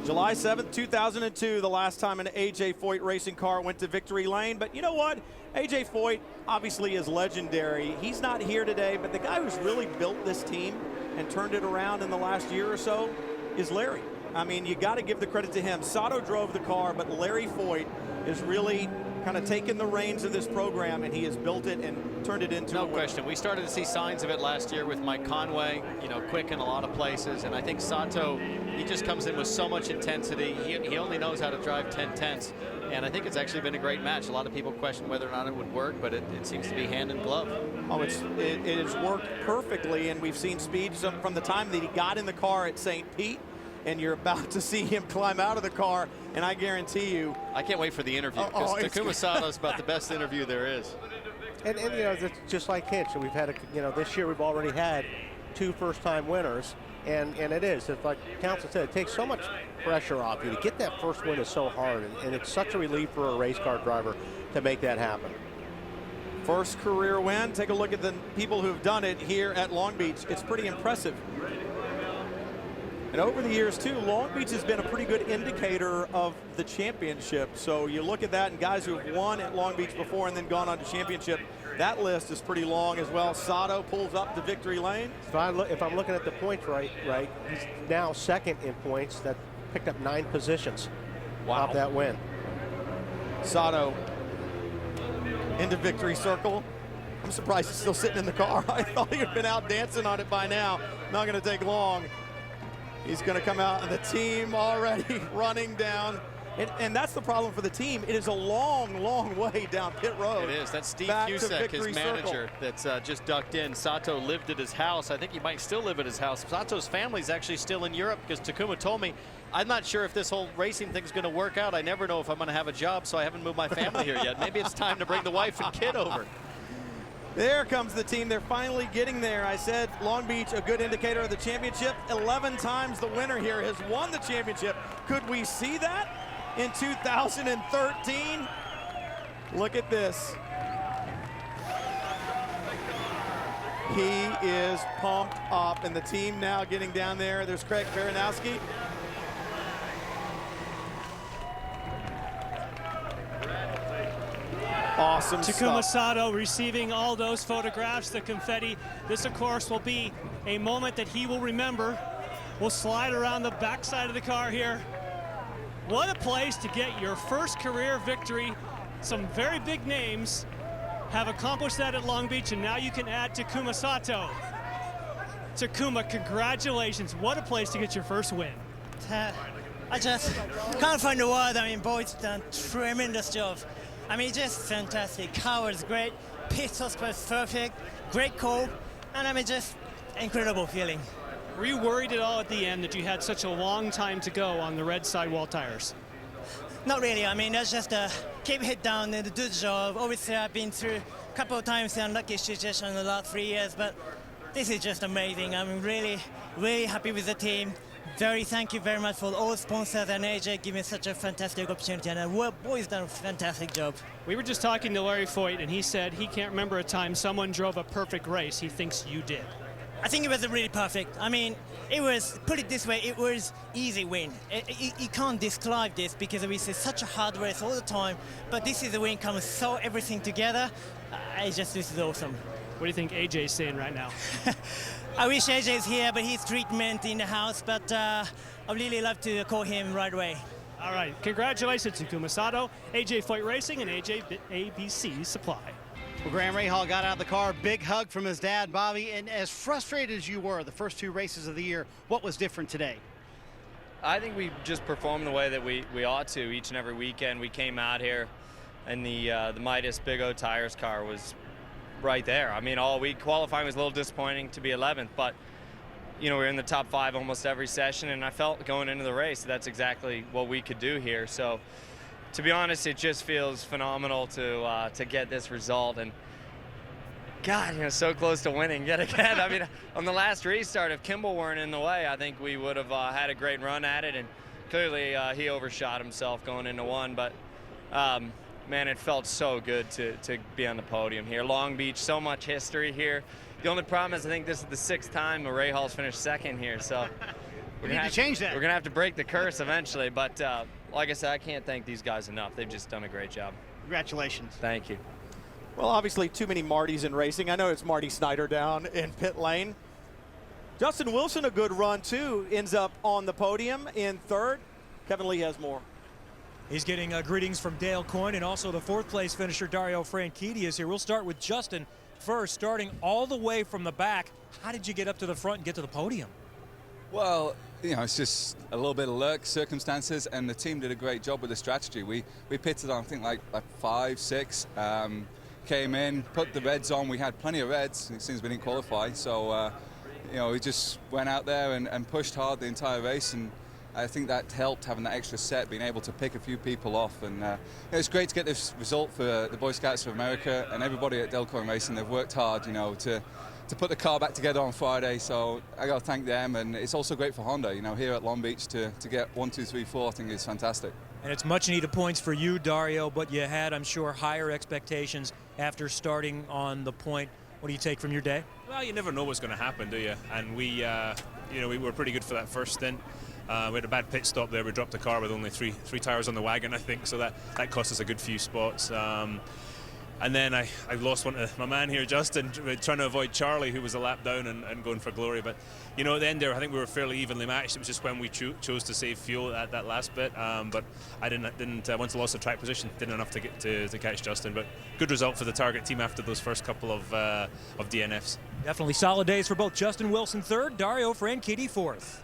[SPEAKER 2] July 7th, 2002, the last time an A.J. Foyt racing car went to victory lane. But you know what? A.J. Foyt obviously is legendary. He's not here today, but the guy who's really built this team and turned it around in the last year or so is Larry. I mean, you got to give the credit to him. Sato drove the car, but Larry Foyt is really kind of taken the reins of this program, and he has built it and turned it into
[SPEAKER 1] no question. We started to see signs of it last year with Mike Conway, you know, quick in a lot of places. And I think Sato, he just comes in with so much intensity. He only knows how to drive 10/10s. And I think it's actually been a great match. A lot of people question whether or not it would work, but it seems to be hand in glove.
[SPEAKER 2] Oh, it has worked perfectly, and we've seen speed from the time that he got in the car at St. Pete, and you're about to see him climb out of the car, and I guarantee you.
[SPEAKER 1] I can't wait for the interview, because Takuma Sato is about the best interview there is.
[SPEAKER 3] And you know, it's just like Hitch. We've had, this year we've already had 2 first-time winners, and it is. It's like Council said, it takes so much pressure off you. To get that first win is so hard, and it's such a relief for a race car driver to make that happen.
[SPEAKER 2] First career win. Take a look at the people who've done it here at Long Beach. It's pretty impressive. And over the years, too, Long Beach has been a pretty good indicator of the championship. So you look at that, and guys who have won at Long Beach before and then gone on to championship, that list is pretty long as well. Sato pulls up the victory lane.
[SPEAKER 3] If I'm looking at the points right, he's now second in points. That picked up 9 positions off that win.
[SPEAKER 2] Sato into victory circle. I'm surprised he's still sitting in the car. I thought he would have been out dancing on it by now. Not going to take long. He's going to come out, and the team already running down And that's the problem for the team. It is a long, long way down pit road.
[SPEAKER 1] It is. That's Steve
[SPEAKER 2] back to
[SPEAKER 1] Cusack, his
[SPEAKER 2] Victory
[SPEAKER 1] manager, that's just ducked in. Sato lived at his house. I think he might still live at his house. Sato's family's actually still in Europe because Takuma told me, I'm not sure if this whole racing thing's going to work out. I never know if I'm going to have a job, so I haven't moved my family here yet. Maybe it's time to bring the wife and kid over.
[SPEAKER 2] There comes the team. They're finally getting there. I said Long Beach, a good indicator of the championship. 11 times the winner here has won the championship. Could we see that in 2013? Look at this. He is pumped up, and the team now getting down there. There's Craig Baranowski. Awesome
[SPEAKER 4] Takuma
[SPEAKER 2] stuff.
[SPEAKER 4] Sato receiving all those photographs, the confetti. This, of course, will be a moment that he will remember. We'll slide around the backside of the car here. What a place to get your first career victory. Some very big names have accomplished that at Long Beach, and now you can add Takuma Sato. Takuma, congratulations. What a place to get your first win.
[SPEAKER 14] I just can't find the word. I mean, boys done tremendous job. I mean, just fantastic. Car was great. Pit stop was perfect. Great call. And I mean, just incredible feeling.
[SPEAKER 4] Were you worried at all at the end that you had such a long time to go on the red sidewall tires?
[SPEAKER 14] Not really. I mean, that's just keep head down and do the job. Obviously, I've been through a couple of times the unlucky situation in the last 3 years, but this is just amazing. I'm really, really happy with the team. Thank you very much for all the sponsors and AJ giving me such a fantastic opportunity, and the boys done a fantastic job.
[SPEAKER 4] We were just talking to Larry Foyt, and he said he can't remember a time someone drove a perfect race. He thinks you did.
[SPEAKER 14] I think it was really perfect. I mean, it was, put it this way, it was easy win. You can't describe this because we see such a hard race all the time, but this is the win comes so everything together. This is awesome.
[SPEAKER 4] What do you think AJ's saying right now?
[SPEAKER 14] I wish AJ's here, but he's treatment in the house, but I'd really love to call him right away.
[SPEAKER 4] All right, congratulations to Takuma Sato, AJ Foyt Racing, and AJ ABC Supply.
[SPEAKER 6] Well, Graham Rahal got out of the car, big hug from his dad, Bobby, and as frustrated as you were the first two races of the year, what was different today?
[SPEAKER 15] I think we just performed the way that we ought to each and every weekend. We came out here, and the Midas Big O Tires car was right there. I mean, all week qualifying was a little disappointing to be 11th, but you know, we were in the top 5 almost every session, and I felt going into the race that's exactly what we could do here. So to be honest, it just feels phenomenal to get this result, and God, you know, so close to winning yet again. I mean, on the last restart, if Kimball weren't in the way, I think we would have had a great run at it, and clearly he overshot himself going into one, but man, it felt so good to be on the podium here. Long Beach, so much history here. The only problem is I think this is the 6th time Rahal's finished second here, so
[SPEAKER 6] we need to change that.
[SPEAKER 15] We're going to have to break the curse eventually, but like I said, I can't thank these guys enough. They've just done a great job.
[SPEAKER 6] Congratulations.
[SPEAKER 15] Thank you.
[SPEAKER 2] Well, obviously too many Martys in racing. I know it's Marty Snyder down in pit lane. Justin Wilson, a good run too, ends up on the podium in 3rd. Kevin Lee has more.
[SPEAKER 7] He's getting greetings from Dale Coyne, and also the 4th place finisher Dario Franchitti is here. We'll start with Justin first, starting all the way from the back. How did you get up to the front and get to the podium?
[SPEAKER 16] Well, you know, it's just a little bit of luck, circumstances, and the team did a great job with the strategy. We pitted on, I think, like 5, 6, came in, put the reds on. We had plenty of reds since we didn't qualify, so you know, we just went out there and pushed hard the entire race, and I think that helped, having that extra set, being able to pick a few people off. And it's great to get this result for the Boy Scouts of America and everybody at Dale Coyne Racing. They've worked hard, you know, to put the car back together on Friday, so I got to thank them. And it's also great for Honda, you know, here at Long Beach to get 1, 2, 3, 4, I think is fantastic.
[SPEAKER 7] And it's much needed points for you, Dario, but you had, I'm sure, higher expectations after starting on the point. What do you take from your day?
[SPEAKER 17] Well, you never know what's going to happen, do you? And we, you know, we were pretty good for that first stint. We had a bad pit stop there. We dropped the car with only three tires on the wagon, I think, so that cost us a good few spots. And then I lost one to my man here, Justin, trying to avoid Charlie, who was a lap down and going for glory. But, you know, at the end there, I think we were fairly evenly matched. It was just when we chose to save fuel at that last bit. But I didn't once I lost the track position, didn't enough to get to catch Justin. But good result for the Target team after those first couple of DNFs.
[SPEAKER 7] Definitely solid days for both Justin Wilson 3rd, Dario Franchitti 4th.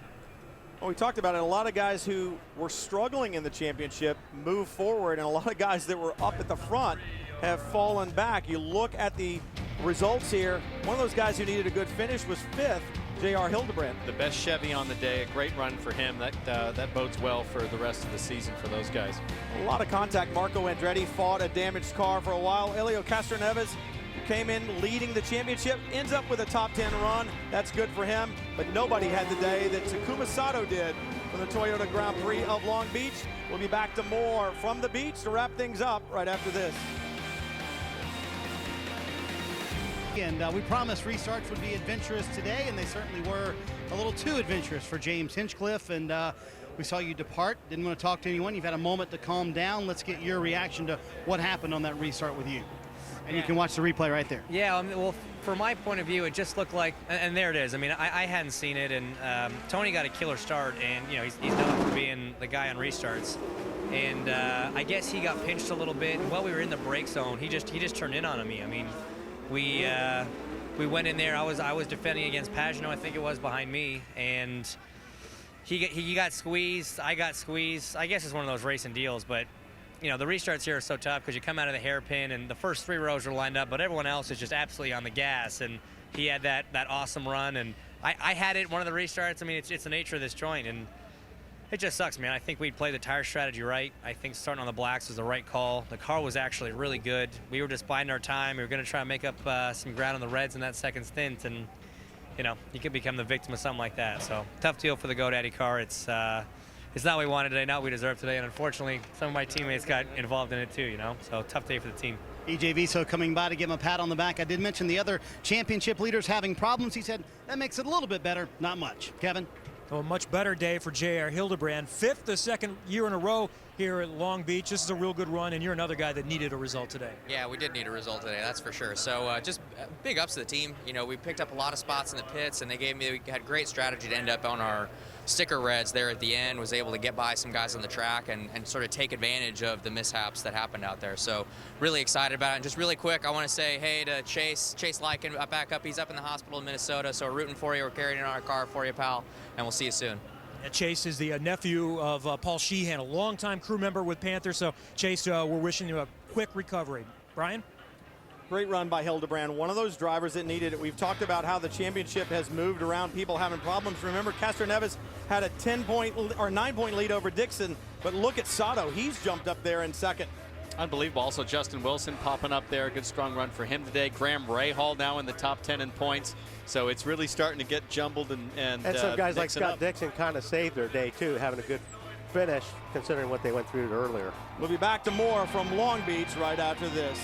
[SPEAKER 2] Well, we talked about it. A lot of guys who were struggling in the championship move forward, and a lot of guys that were up at the front have fallen back. You look at the results here. One of those guys who needed a good finish was 5th, J.R. Hildebrand.
[SPEAKER 1] The best Chevy on the day, a great run for him. That bodes well for the rest of the season for those guys.
[SPEAKER 2] A lot of contact. Marco Andretti fought a damaged car for a while. Helio Castroneves, who came in leading the championship, ends up with a top 10 run. That's good for him, but nobody had the day that Takuma Sato did from the Toyota Grand Prix of Long Beach. We'll be back to more from the beach to wrap things up right after this.
[SPEAKER 6] And we promised restarts would be adventurous today, and they certainly were a little too adventurous for James Hinchcliffe. And we saw you depart. Didn't want to talk to anyone. You've had a moment to calm down. Let's get your reaction to what happened on that restart with you. And you can watch the replay right there.
[SPEAKER 18] Yeah, well, from my point of view, it just looked like, and there it is. I mean, I hadn't seen it, and Tony got a killer start, and you know he's known for being the guy on restarts. And I guess he got pinched a little bit. While we were in the brake zone, he just turned in on me. I mean, we went in there. I was defending against Pagano, I think it was, behind me, and he got squeezed. I got squeezed. I guess it's one of those racing deals, but you know the restarts here are so tough because you come out of the hairpin and the first 3 rows are lined up, but everyone else is just absolutely on the gas. And he had that awesome run, and I had it one of the restarts. I mean, it's the nature of this joint, and it just sucks, man. I think we played the tire strategy right. I think starting on the blacks was the right call. The car was actually really good. We were just biding our time. We were going to try and make up some ground on the reds in that second stint, and you know, you could become the victim of something like that. So tough deal for the GoDaddy car. It's not what we wanted today, not what we deserved today, and unfortunately, some of my teammates got involved in it too. You know, so tough day for the team.
[SPEAKER 6] EJ Viso coming by to give him a pat on the back. I did mention the other championship leaders having problems. He said that makes it a little bit better, not much. Kevin.
[SPEAKER 7] Oh, a much better day for J.R. Hildebrand. 5th the second year in a row here at Long Beach. This is a real good run, and you're another guy that needed a result today.
[SPEAKER 19] Yeah, we did need a result today, that's for sure. So just big ups to the team. You know, we picked up a lot of spots in the pits, and we had great strategy to end up on our sticker reds there at the end, was able to get by some guys on the track and sort of take advantage of the mishaps that happened out there. So really excited about it. And just really quick, I want to say hey to Chase Lykin back up. He's up in the hospital in Minnesota, so we're rooting for you. We're carrying it in our car for you, pal, and we'll see you soon.
[SPEAKER 7] Chase is the nephew of Paul Sheehan, a longtime crew member with Panther. So Chase, we're wishing you a quick recovery. Brian?
[SPEAKER 2] Great run by Hildebrand, one of those drivers that needed it. We've talked about how the championship has moved around, people having problems. Remember, Castroneves had a 9-point lead over Dixon, but look at Sato. He's jumped up there in second.
[SPEAKER 1] Unbelievable. Also, Justin Wilson popping up there. Good, strong run for him today. Graham Rahal now in the top 10 in points. So it's really starting to get jumbled and
[SPEAKER 3] some guys like
[SPEAKER 1] mixing
[SPEAKER 3] Scott
[SPEAKER 1] up.
[SPEAKER 3] Dixon kind of saved their day, too, having a good finish, considering what they went through earlier.
[SPEAKER 2] We'll be back to more from Long Beach right after this.